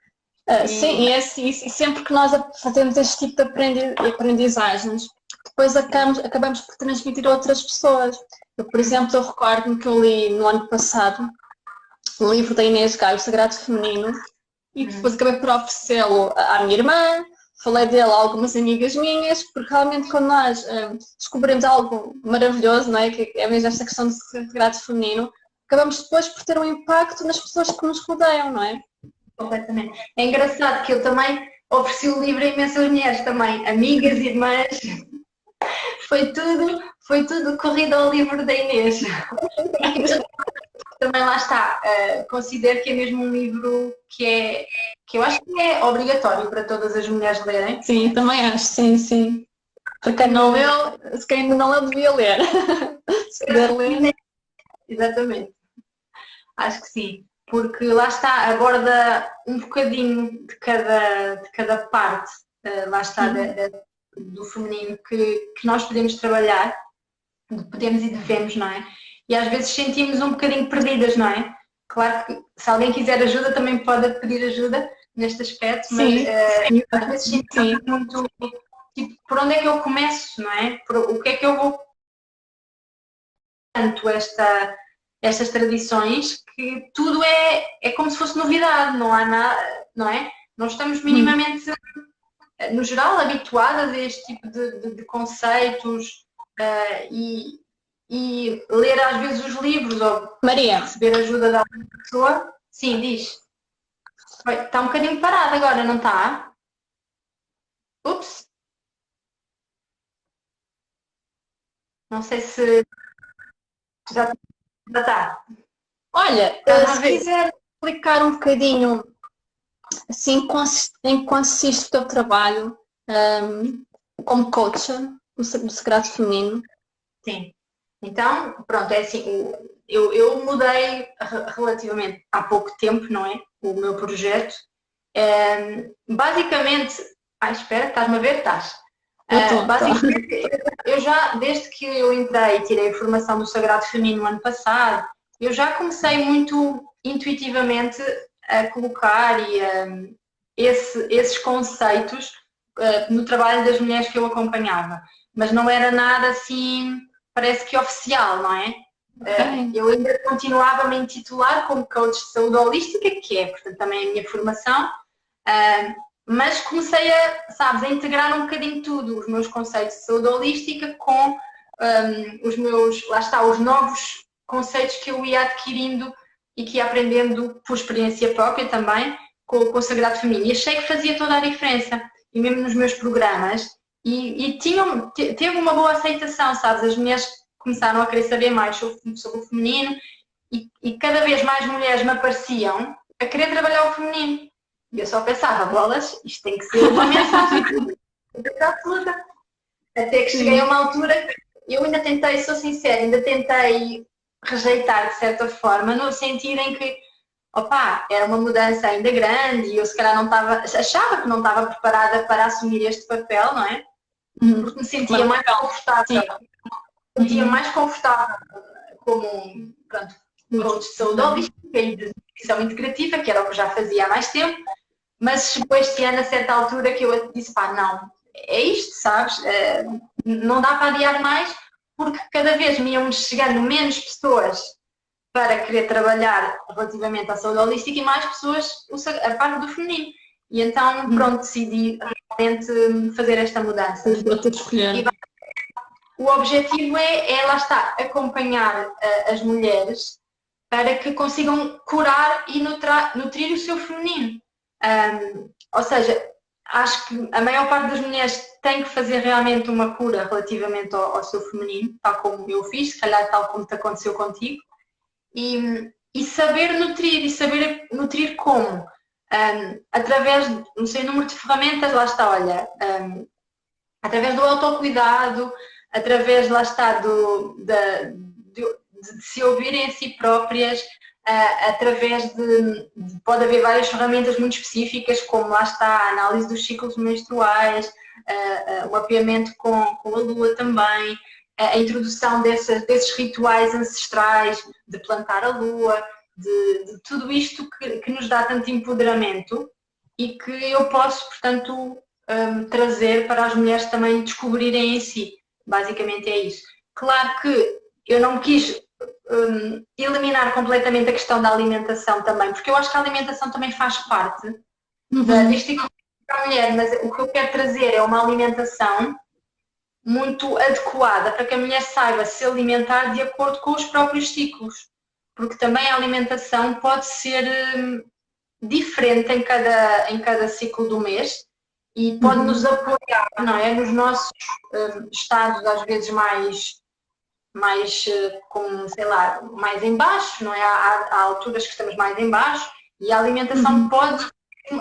Sim, E, e, é assim, e sempre que nós fazemos este tipo de aprendizagens, depois acabamos por transmitir a outras pessoas. Eu, por exemplo, eu recordo-me que eu li no ano passado o livro da Inês Gaio, O Sagrado Feminino, e depois acabei por oferecê-lo à minha irmã, falei dele a algumas amigas minhas, porque realmente quando nós descobrimos algo maravilhoso, não é? Que é mesmo esta questão do sagrado feminino, acabamos depois por ter um impacto nas pessoas que nos rodeiam, não é? completamente. É engraçado que eu também ofereci o livro a imensas mulheres também, amigas, irmãs, foi tudo corrido ao livro da Inês. Também lá está, considero que é mesmo um livro que eu acho que é obrigatório para todas as mulheres lerem. Sim, também acho, sim, sim. Para quem não leu, se quem ainda não leu, devia ler. Se puder ler. Exatamente, acho que sim, porque lá está, aborda um bocadinho de cada parte, lá está, do feminino que nós podemos trabalhar, podemos e devemos, não é? E às vezes sentimos um bocadinho perdidas, não é? Claro que se alguém quiser ajuda também pode pedir ajuda neste aspecto, mas Sim, às vezes sentimos sim. muito, tipo, por onde é que eu começo, não é? O que é que eu vou tanto estas tradições que tudo é como se fosse novidade, não há nada, não é? Não estamos minimamente, no geral, habituadas a este tipo de conceitos e ler às vezes os livros ou Maria, receber ajuda da outra pessoa. Sim, diz. Está um bocadinho parado agora, não está? Ups, não sei se já está. olha, Estás a se ver? quiser explicar um bocadinho assim, em que consiste o teu trabalho como coach do Sagrado Feminino. Sim. Então, pronto, é assim, eu mudei relativamente há pouco tempo, não é? O meu projeto. Basicamente, espera, estás-me a ver? Estás. Eu estou, estou. Basicamente, eu já, desde que eu entrei e tirei a formação do Sagrado Feminino no ano passado, eu já comecei muito intuitivamente a colocar esses conceitos no trabalho das mulheres que eu acompanhava. Mas não era nada assim, parece que oficial, não é? Ok. Eu ainda continuava a me intitular como coach de saúde holística, que é, portanto, também a minha formação, mas comecei sabes, a integrar um bocadinho tudo, os meus conceitos de saúde holística com os meus, lá está, os novos conceitos que eu ia adquirindo e que ia aprendendo por experiência própria também com o Sagrado Feminino. E achei que fazia toda a diferença, e mesmo nos meus programas, e teve uma boa aceitação, sabes, as mulheres começaram a querer saber mais sobre o feminino e cada vez mais mulheres me apareciam a querer trabalhar o feminino. E eu só pensava, bolas, isto tem que ser uma mensagem absoluta. Até que cheguei a Sim. uma altura que eu ainda tentei, sou sincera, ainda tentei rejeitar de certa forma, no sentido em que, opá, era uma mudança ainda grande e eu se calhar não estava, achava que não estava preparada para assumir este papel, não é? Porque me sentia mais Sim. confortável, sentia mais confortável como, pronto, coach de saúde holística e de nutrição integrativa, que era o que eu já fazia há mais tempo, mas chegou este ano a certa altura que eu disse, pá, não, é isto, sabes? Não dá para adiar mais, porque cada vez me iam chegando menos pessoas para querer trabalhar relativamente à saúde holística e mais pessoas a parte do feminino. E então, pronto, decidi realmente fazer esta mudança. Vou ter de escolher. O objetivo lá está, acompanhar as mulheres para que consigam curar e nutrir o seu feminino. Ou seja, acho que a maior parte das mulheres tem que fazer realmente uma cura relativamente ao seu feminino, tal como eu fiz, se calhar tal como te aconteceu contigo, e saber nutrir, e saber nutrir como? Através, não sei, o número de ferramentas, lá está, olha, através do autocuidado, através, lá está, de se ouvirem a si próprias, através pode haver várias ferramentas muito específicas, como lá está a análise dos ciclos menstruais, o mapeamento com a lua também, a introdução desses rituais ancestrais, de plantar a lua, de tudo isto que nos dá tanto empoderamento e que eu posso, portanto, trazer para as mulheres também descobrirem em si. Basicamente é isso. Claro que eu não quis eliminar completamente a questão da alimentação também, porque eu acho que a alimentação também faz parte deste equilíbrio para a mulher, mas o que eu quero trazer é uma alimentação muito adequada para que a mulher saiba se alimentar de acordo com os próprios ciclos, porque também a alimentação pode ser diferente em cada ciclo do mês e pode nos apoiar, não é? Nos nossos estados, às vezes mais como, sei lá, mais em baixo, não é? Há alturas que estamos mais em baixo e a alimentação pode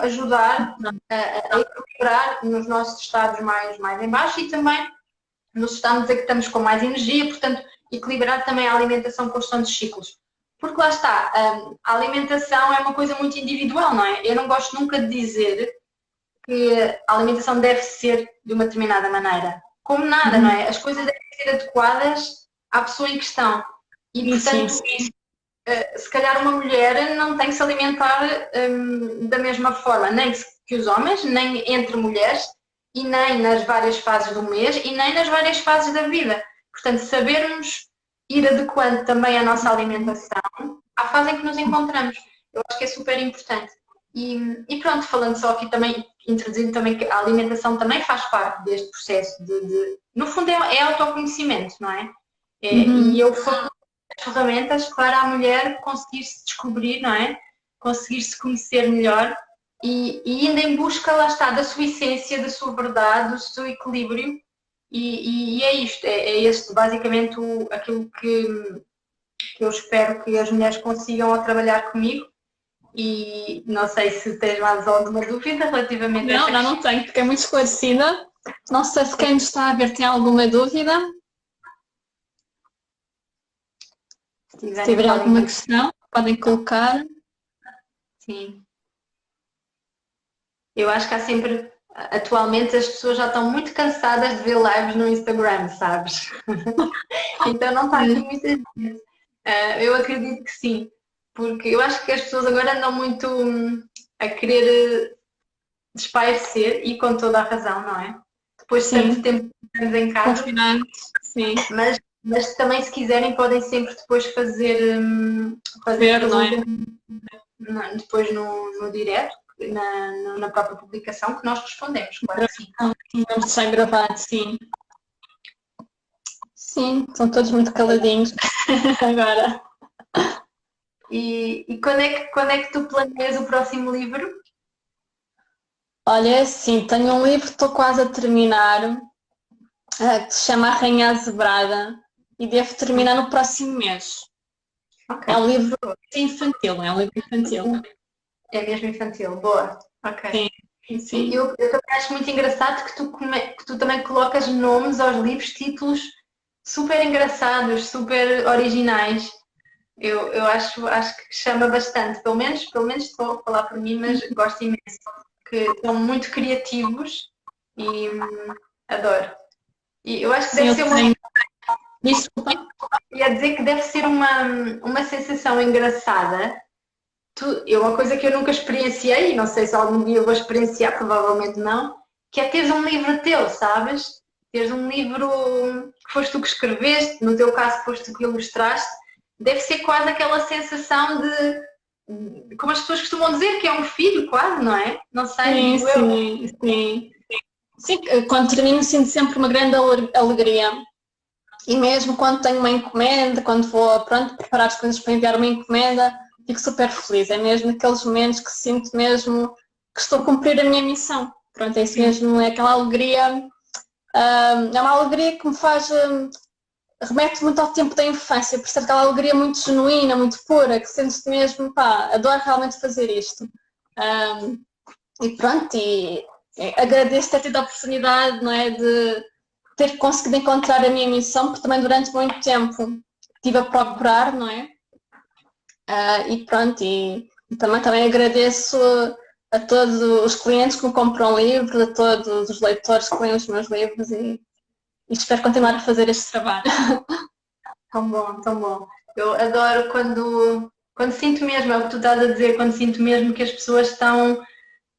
ajudar a equilibrar nos nossos estados mais em baixo e também nos estados em que estamos com mais energia, portanto, equilibrar também a alimentação com os tantos ciclos. Porque lá está, a alimentação é uma coisa muito individual, não é? Eu não gosto nunca de dizer que a alimentação deve ser de uma determinada maneira. Como nada, não é? As coisas devem ser adequadas à pessoa em questão. E, portanto, se calhar uma mulher não tem que se alimentar da mesma forma, nem que os homens, nem entre mulheres, e nem nas várias fases do mês, e nem nas várias fases da vida. Portanto, sabermos ir adequando também a nossa alimentação à fase em que nos encontramos. Eu acho que é super importante. E pronto, falando só aqui também, introduzindo também que a alimentação também faz parte deste processo no fundo é autoconhecimento, não é? E eu falo das ferramentas para a mulher conseguir se descobrir, não é? Conseguir se conhecer melhor e indo em busca, lá está, da sua essência, da sua verdade, do seu equilíbrio. E é isto, é este basicamente aquilo que eu espero que as mulheres consigam ao trabalhar comigo. E não sei se tens mais alguma dúvida relativamente a esta Não tenho, fiquei muito esclarecida. Não sei se quem nos está a ver tem alguma dúvida. Se tiver alguma questão, podem colocar. Sim. Eu acho que há sempre, atualmente as pessoas já estão muito cansadas de ver lives no Instagram, sabes? Então não está aqui muita gente. Eu acredito que sim, porque eu acho que as pessoas agora andam muito a querer espairecer e com toda a razão, não é? Depois de tanto tempo que estamos em casa. Sim. Mas também se quiserem podem sempre depois fazer não é? Depois no direto, na própria publicação, que nós respondemos, claro que sim. Vamos deixar gravado, sim. Sim, estão todos muito caladinhos agora. E quando é que tu planeias o próximo livro? Olha, sim, tenho um livro que estou quase a terminar, que se chama A Rainha Azebrada, e devo terminar no próximo mês. Okay. É um livro infantil, é um livro infantil. É mesmo infantil, boa. Ok. Sim. Eu também acho muito engraçado que tu também colocas nomes aos livros, títulos super engraçados, super originais. Eu acho que chama bastante, pelo menos estou a falar por mim, mas gosto imenso, porque são muito criativos e adoro. E eu acho que deve ser Desculpa. Ia dizer que deve ser uma sensação engraçada. É uma coisa que eu nunca experienciei, e não sei se algum dia eu vou experienciar, provavelmente não, que é teres um livro teu, sabes? Teres um livro que foste tu que escreveste, no teu caso foste tu que ilustraste, deve ser quase aquela sensação de, como as pessoas costumam dizer, que é um filho quase, não é? Não sei, Sim. Sim, quando termino sinto sempre uma grande alegria. E mesmo quando tenho uma encomenda, quando vou preparar as coisas para enviar uma encomenda, fico super feliz. É mesmo aqueles momentos que sinto mesmo que estou a cumprir a minha missão. Pronto, é isso mesmo, é aquela alegria, é uma alegria que me faz, remete muito ao tempo da infância, por ser aquela alegria muito genuína, muito pura, que sentes mesmo, adoro realmente fazer isto. E pronto, agradeço ter tido a oportunidade, não é, de ter conseguido encontrar a minha missão, porque também durante muito tempo estive a procurar, não é? E pronto, e também agradeço a todos os clientes que me compram livros, a todos os leitores que leem os meus livros e espero continuar a fazer este trabalho. Tão bom, tão bom. Eu adoro quando sinto mesmo, é o que tu estás a dizer, quando sinto mesmo que as pessoas estão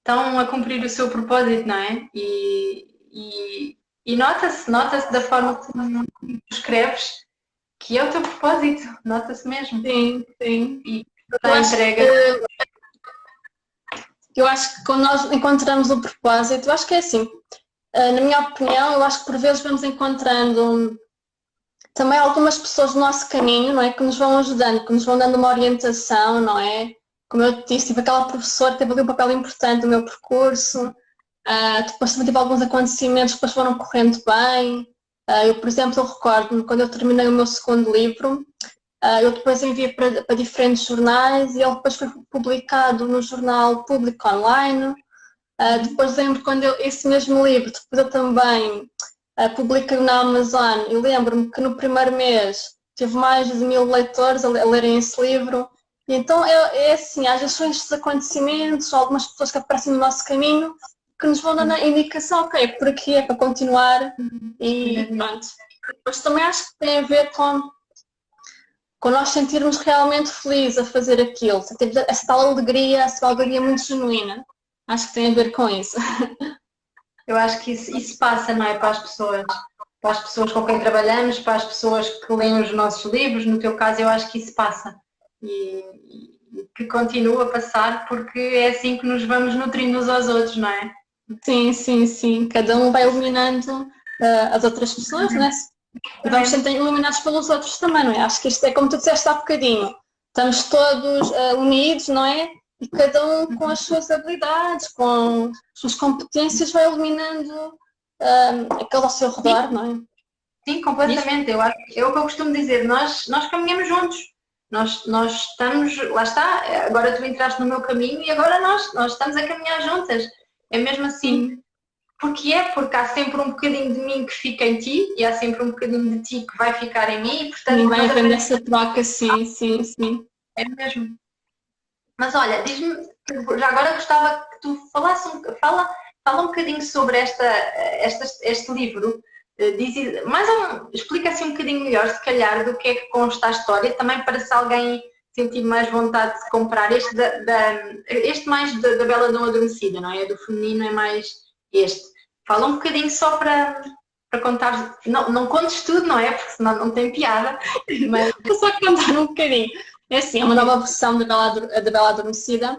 a cumprir o seu propósito, não é? E nota-se da forma como tu escreves que é o teu propósito, nota-se mesmo. Sim, sim. E toda a entrega. Eu acho que quando nós encontramos o propósito, eu acho que é assim, na minha opinião, eu acho que por vezes vamos encontrando também algumas pessoas no nosso caminho, não é? Que nos vão ajudando, que nos vão dando uma orientação, não é? Como eu te disse, tive aquela professora que teve ali um papel importante no meu percurso, depois também tive alguns acontecimentos que depois foram correndo bem. Eu, por exemplo, eu recordo-me quando eu terminei o meu segundo livro, eu depois enviei para diferentes jornais e ele depois foi publicado no jornal Público Online. Depois lembro quando esse mesmo livro, depois eu também publiquei na Amazon e lembro-me que no primeiro mês tive mais de 1000 leitores a lerem esse livro. E então é assim, às vezes são estes acontecimentos, algumas pessoas que aparecem no nosso caminho que nos vão dando a indicação, ok, por aqui é para continuar e pronto. Depois também acho que tem a ver com nós sentirmos realmente felizes a fazer aquilo, essa tal alegria, essa alegria muito genuína. Acho que tem a ver com isso. Eu acho que isso passa, não é? Para as pessoas com quem trabalhamos, para as pessoas que leem os nossos livros, no teu caso eu acho que isso passa. E que continua a passar porque é assim que nos vamos nutrindo uns aos outros, não é? Sim, sim, sim. Cada um vai iluminando as outras pessoas, não é? E vamos sendo iluminados pelos outros também, não é? Acho que isto é como tu disseste há bocadinho. Estamos todos unidos, não é? E cada um com as suas habilidades, com as suas competências, vai iluminando aquele ao seu redor, não é? Sim, completamente. Eu acho, é o que eu costumo dizer, nós caminhamos juntos. Nós estamos, lá está, agora tu entraste no meu caminho e agora nós estamos a caminhar juntas. É mesmo assim. Porque há sempre um bocadinho de mim que fica em ti e há sempre um bocadinho de ti que vai ficar em mim e portanto. E vai havendo essa troca, sim, sim, sim. É mesmo. Mas olha, diz-me, já agora gostava que tu fala um bocadinho sobre este livro. Explica assim um bocadinho melhor, se calhar, do que é que consta a história, também para se alguém sentir mais vontade de comprar. Este mais da Bela Não Adormecida, não é? Do feminino é mais este. Fala um bocadinho só para contar. Não contes tudo, não é? Porque senão não tem piada. Mas vou só contar um bocadinho. É assim, é uma nova versão da Bela Adormecida.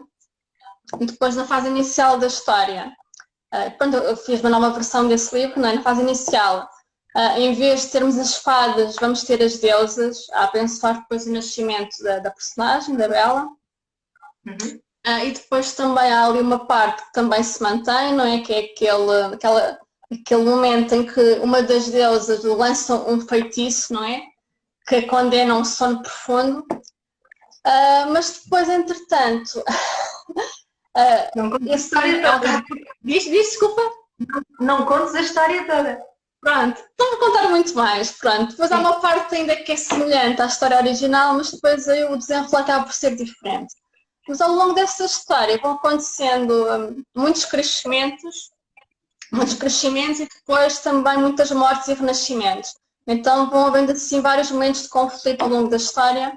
E depois, na fase inicial da história, quando eu fiz uma nova versão desse livro, não é? Na fase inicial, em vez de termos as fadas, vamos ter as deusas a abençoar depois o nascimento da personagem, da Bela. Uhum. E depois também há ali uma parte que também se mantém, não é? Que é aquele momento em que uma das deusas lança um feitiço, não é? Que condena um sono profundo. Mas depois, entretanto, não contes a história toda. Diz, desculpa. Não contes a história toda. Pronto, não vou contar muito mais. Pronto, depois há uma parte ainda que é semelhante à história original, mas depois aí o desenrolar acaba por ser diferente. Mas ao longo dessa história vão acontecendo muitos crescimentos e depois também muitas mortes e renascimentos. Então vão havendo assim vários momentos de conflito ao longo da história.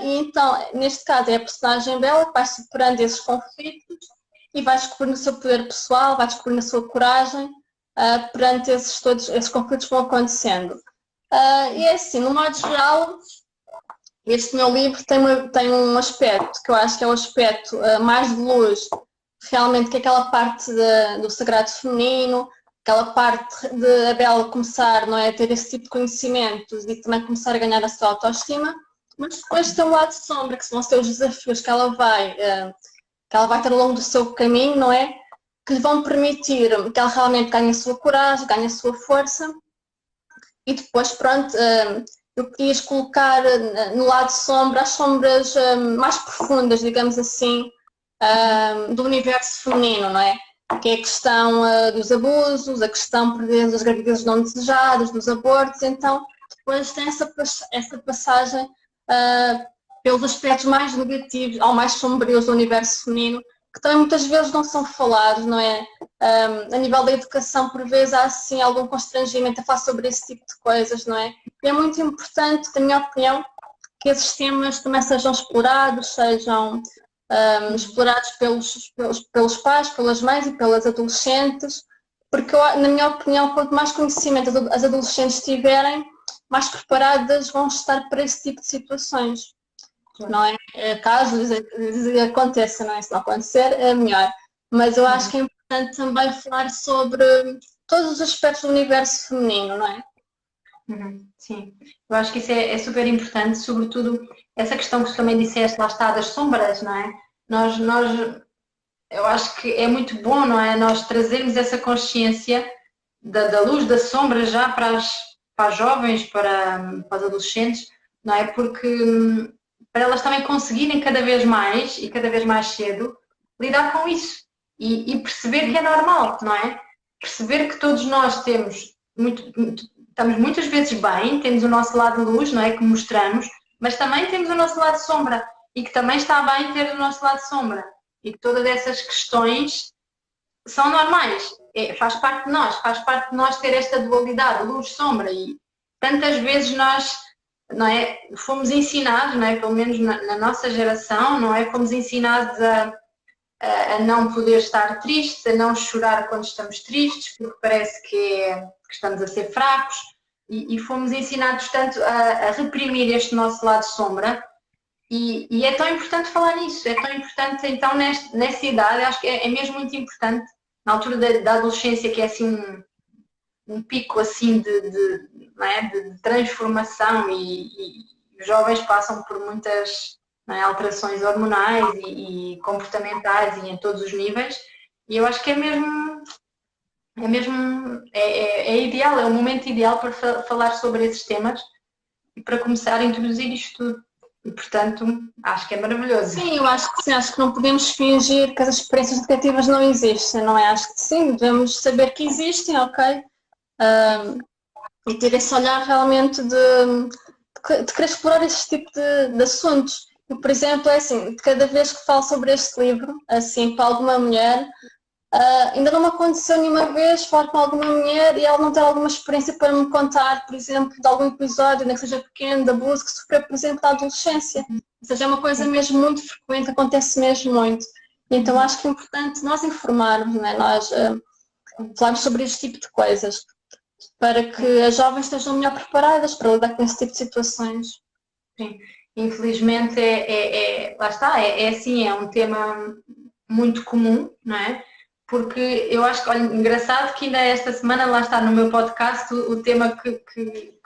E então, neste caso, é a personagem Bela que vai superando esses conflitos e vai descobrindo o seu poder pessoal, vai descobrindo a sua coragem perante esses conflitos que vão acontecendo. E é assim, no modo geral, este meu livro tem um aspecto que eu acho que é o aspecto mais de luz, realmente, que é aquela parte do sagrado feminino, aquela parte de a Bela começar, não é, a ter esse tipo de conhecimentos e também começar a ganhar a sua autoestima, mas depois tem um lado de sombra, que vão ser os desafios que ela vai ter ao longo do seu caminho, não é? Que lhe vão permitir que ela realmente ganhe a sua coragem, ganhe a sua força. E depois, pronto, eu quis colocar no lado sombra as sombras mais profundas, digamos assim, do universo feminino, não é? Que é a questão dos abusos, a questão, por vezes, das gravidezes não desejadas, dos abortos. Então, depois tem essa passagem pelos aspectos mais negativos ou mais sombrios do universo feminino, que também muitas vezes não são falados, não é? A nível da educação, por vezes, há assim algum constrangimento a falar sobre esse tipo de coisas, não é? E é muito importante, na minha opinião, que esses temas também sejam explorados, sejam explorados pelos pais, pelas mães e pelas adolescentes, porque, na minha opinião, quanto mais conhecimento as adolescentes tiverem, mais preparadas vão estar para esse tipo de situações. Não é? Caso aconteça, não é? Se não acontecer, é melhor. Mas eu acho que é importante também falar sobre todos os aspectos do universo feminino, não é? Sim, eu acho que isso é super importante, sobretudo essa questão que tu também disseste, lá está, das sombras, não é? Eu acho que é muito bom, não é? Nós trazermos essa consciência da luz, da sombra já para as jovens, para as adolescentes, não é? Porque para elas também conseguirem cada vez mais e cada vez mais cedo lidar com isso e perceber que é normal, não é? Perceber que todos nós estamos muitas vezes bem, temos o nosso lado luz, não é? Que mostramos, mas também temos o nosso lado sombra e que também está bem ter o nosso lado sombra e que todas essas questões são normais, faz parte de nós ter esta dualidade, luz-sombra e tantas vezes nós, não é, fomos ensinados, não é, pelo menos na nossa geração, não é, fomos ensinados a não poder estar tristes, a não chorar quando estamos tristes, porque parece que estamos a ser fracos e fomos ensinados tanto a reprimir este nosso lado sombra. E é tão importante falar nisso, é tão importante, então, nessa idade, acho que é mesmo muito importante, na altura da adolescência, que é assim um pico assim não é, de transformação e os jovens passam por muitas, não é, alterações hormonais e comportamentais e em todos os níveis, e eu acho que é ideal, é o momento ideal para falar sobre esses temas e para começar a introduzir isto tudo. E, portanto, acho que é maravilhoso. Sim, eu acho que sim, acho que não podemos fingir que as experiências educativas não existem, não é? Acho que sim, devemos saber que existem, ok? E ter esse olhar realmente de querer explorar esse tipo de assuntos. E, por exemplo, é assim, cada vez que falo sobre este livro, assim, para alguma mulher, ainda não me aconteceu nenhuma vez falar com alguma mulher e ela não ter alguma experiência para me contar, por exemplo, de algum episódio, nem que seja pequeno, de abuso que sofreu, por exemplo, na adolescência. Ou seja, é uma coisa mesmo muito frequente, acontece mesmo muito. E então acho que é importante nós informarmos, não é? Nós falarmos sobre este tipo de coisas, para que as jovens estejam melhor preparadas para lidar com esse tipo de situações. Sim, infelizmente lá está, é assim, é um tema muito comum, não é? Porque eu acho que, olha, engraçado que ainda esta semana lá está no meu podcast o tema que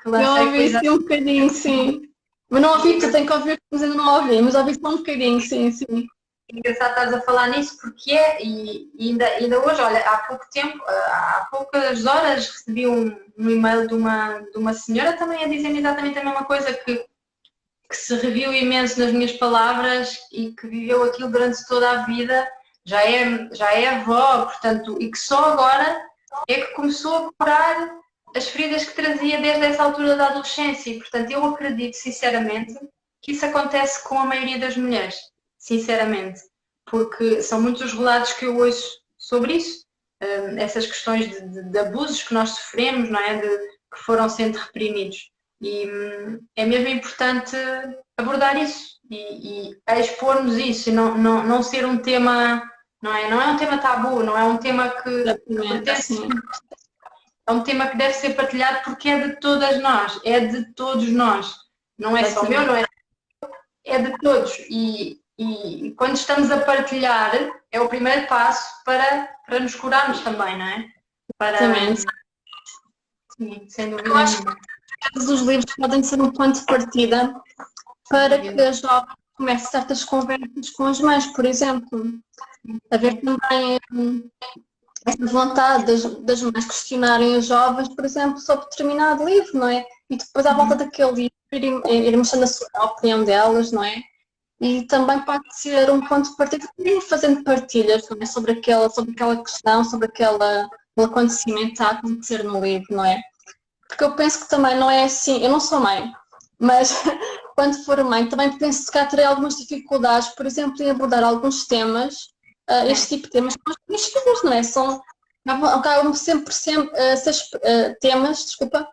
lancei. Eu ouvi sim um bocadinho, sim. Mas não ouvi, tu tens que ouvir, mas ainda não ouvi, mas ouvi só um bocadinho, sim, sim. Engraçado estás a falar nisso porque e ainda hoje, olha, há pouco tempo, há poucas horas recebi um e-mail de uma senhora também a dizer exatamente a mesma coisa, que se reviu imenso nas minhas palavras e que viveu aquilo durante toda a vida, já é avó, portanto, e que só agora é que começou a curar as feridas que trazia desde essa altura da adolescência. E, portanto, eu acredito sinceramente que isso acontece com a maioria das mulheres, sinceramente, porque são muitos os relatos que eu ouço sobre isso, essas questões de abusos que nós sofremos, não é? Que foram sendo reprimidos. E é mesmo importante abordar isso e expormos isso e não ser um tema, não é um tema tabu, não é um tema que pertence, é um tema que deve ser partilhado porque é de todas nós, é de todos nós, não é só meu, não é de todos e quando estamos a partilhar é o primeiro passo para nos curarmos também, não é? Exatamente. Sim, sem dúvida. Eu acho que os livros podem ser um ponto de partida para que as jovens comecem certas conversas com as mães, por exemplo. Haver também essa vontade das mães questionarem os jovens, por exemplo, sobre determinado livro, não é? E depois, à volta daquele livro, ir mostrando a opinião delas, não é? E também pode ser um ponto de partida, ir fazendo partilhas, não é? sobre aquela questão, sobre aquele acontecimento que está a acontecer no livro, não é? Porque eu penso que também não é assim, eu não sou mãe, Mas quando for mãe, também penso que cá terei algumas dificuldades, por exemplo, em abordar alguns temas, este tipo de temas com os meus filhos, não é? Acabam sempre a ser temas, desculpa,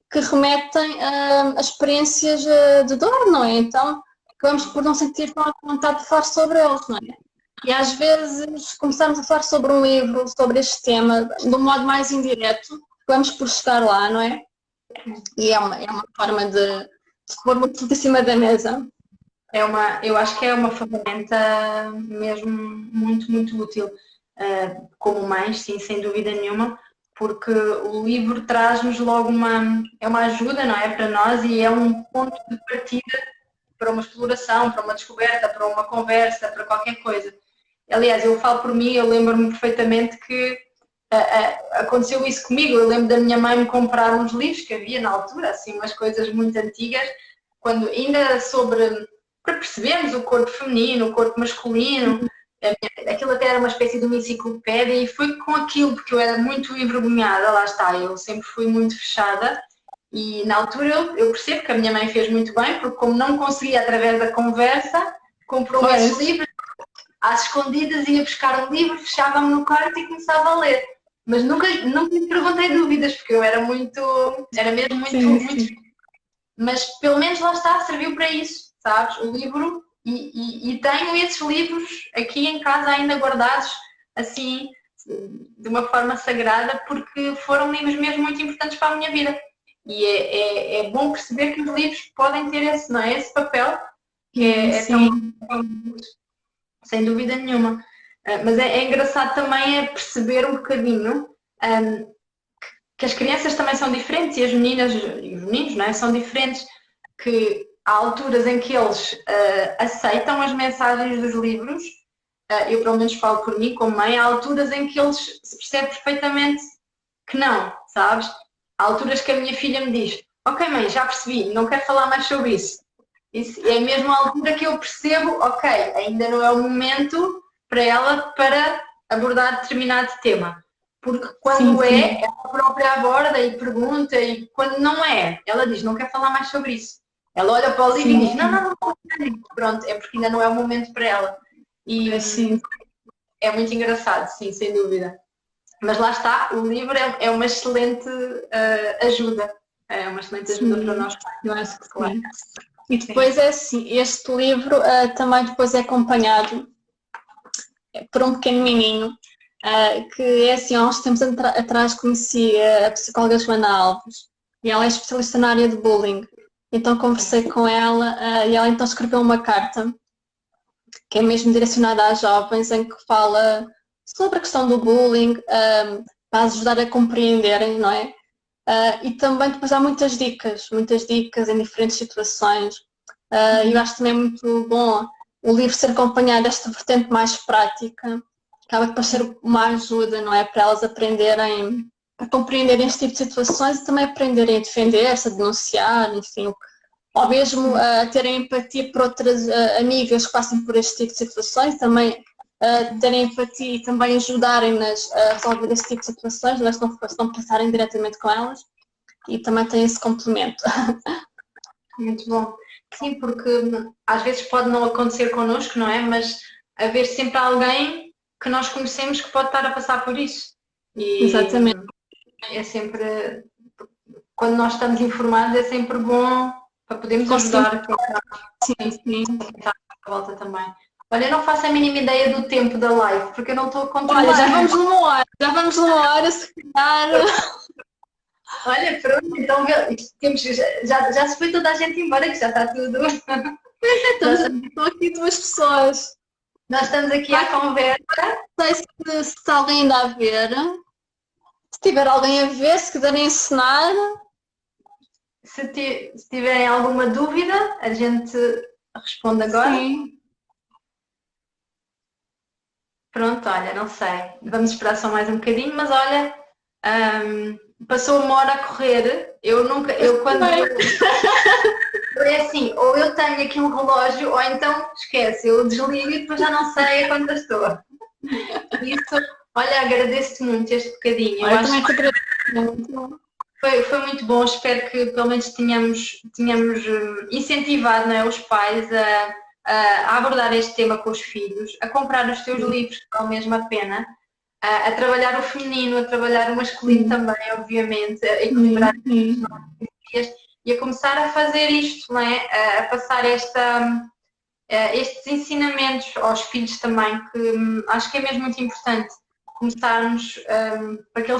que remetem a experiências de dor, não é? Então, acabamos por não sentir tão à vontade de falar sobre eles, não é? E às vezes começamos a falar sobre um livro, sobre este tema, de um modo mais indireto, acabamos por chegar lá, não é? E é uma forma de pôr tudo em cima da mesa. Eu acho que é uma ferramenta mesmo muito, muito útil, como mães, sim, sem dúvida nenhuma, porque o livro traz-nos logo é uma ajuda, não é, para nós e é um ponto de partida para uma exploração, para uma descoberta, para uma conversa, para qualquer coisa. Aliás, eu falo por mim, eu lembro-me perfeitamente que aconteceu isso comigo. Eu lembro da minha mãe me comprar uns livros que havia na altura, assim, umas coisas muito antigas, quando ainda para percebermos o corpo feminino, o corpo masculino, aquilo até era uma espécie de uma enciclopédia e foi com aquilo, porque eu era muito envergonhada, lá está, eu sempre fui muito fechada e na altura eu percebo que a minha mãe fez muito bem, porque como não conseguia através da conversa, comprou esses livros, às escondidas ia buscar um livro, fechava-me no quarto e começava a ler. Mas nunca me perguntei dúvidas, porque eu era mesmo muito. Mas pelo menos lá está, serviu para isso, sabes? O livro, e tenho esses livros aqui em casa ainda guardados, assim, de uma forma sagrada, porque foram livros mesmo muito importantes para a minha vida. E é bom perceber que os livros podem ter esse, não é? Esse papel, que é tão sem dúvida nenhuma. Mas é engraçado também perceber um bocadinho que as crianças também são diferentes e as meninas e os meninos, não é? São diferentes, que há alturas em que eles aceitam as mensagens dos livros, eu pelo menos falo por mim como mãe, há alturas em que eles se percebem perfeitamente que não, sabes? Há alturas que a minha filha me diz, ok mãe, já percebi, não quero falar mais sobre isso. Isso é mesmo a altura que eu percebo, ok, ainda não é o momento para ela para abordar determinado tema. Porque quando ela própria aborda e pergunta, e quando não é, ela diz, não quer falar mais sobre isso. Ela olha para o livro e diz, não, pronto, é porque ainda não é o momento para ela. E é muito engraçado, sim, sem dúvida. Mas lá está, o livro é uma excelente ajuda. É uma excelente ajuda para nós. Eu acho que claro. E depois é assim, este livro também depois é acompanhado por um pequeno menino, que é assim, há uns tempos atrás conheci a psicóloga Joana Alves, e ela é especialista na área de bullying. Então conversei com ela e ela então escreveu uma carta, que é mesmo direcionada às jovens, em que fala sobre a questão do bullying, para ajudar a compreenderem, não é? E também depois há muitas dicas em diferentes situações. Eu acho também muito bom o livro ser acompanhado desta vertente mais prática, acaba por ser uma ajuda, não é? Para elas aprenderem a compreenderem este tipo de situações e também aprenderem a defender-se, a denunciar, enfim, ou mesmo a terem empatia por outras amigas que passem por este tipo de situações, também terem empatia e também ajudarem-nas a resolver esse tipo de situações, elas não passarem diretamente com elas, e também tem esse complemento. Muito bom. Sim, porque às vezes pode não acontecer connosco, não é? Mas haver sempre alguém que nós conhecemos que pode estar a passar por isso. E exatamente. É sempre, quando nós estamos informados, é sempre bom para podermos ajudar a volta também. Olha, eu não faço a mínima ideia do tempo da live, porque eu não estou a controlar. Olha, já vamos numa hora, se calhar. Olha, pronto, então já se foi toda a gente embora, que já está tudo. Estão aqui duas pessoas. Nós estamos aqui à conversa. Não sei se está alguém ainda a ver. Se tiver alguém a ver, se quiserem ensinar. Se tiverem alguma dúvida, a gente responde agora. Sim. Pronto, olha, não sei. Vamos esperar só mais um bocadinho, mas olha, passou uma hora a correr. É assim, ou eu tenho aqui um relógio, ou então esquece, eu desligo e depois já não sei a quantas estou. Isso, olha, agradeço-te muito este bocadinho. Eu também te agradeço muito. Foi muito bom, espero que pelo menos tenhamos incentivado, não é, os pais a abordar este tema com os filhos, a comprar os teus livros, que vale mesmo a pena, a trabalhar o feminino, a trabalhar o masculino também, obviamente, a equilibrar Sim. e a começar a fazer isto, não é? A passar estes ensinamentos aos filhos também, que acho que é mesmo muito importante começarmos para que eles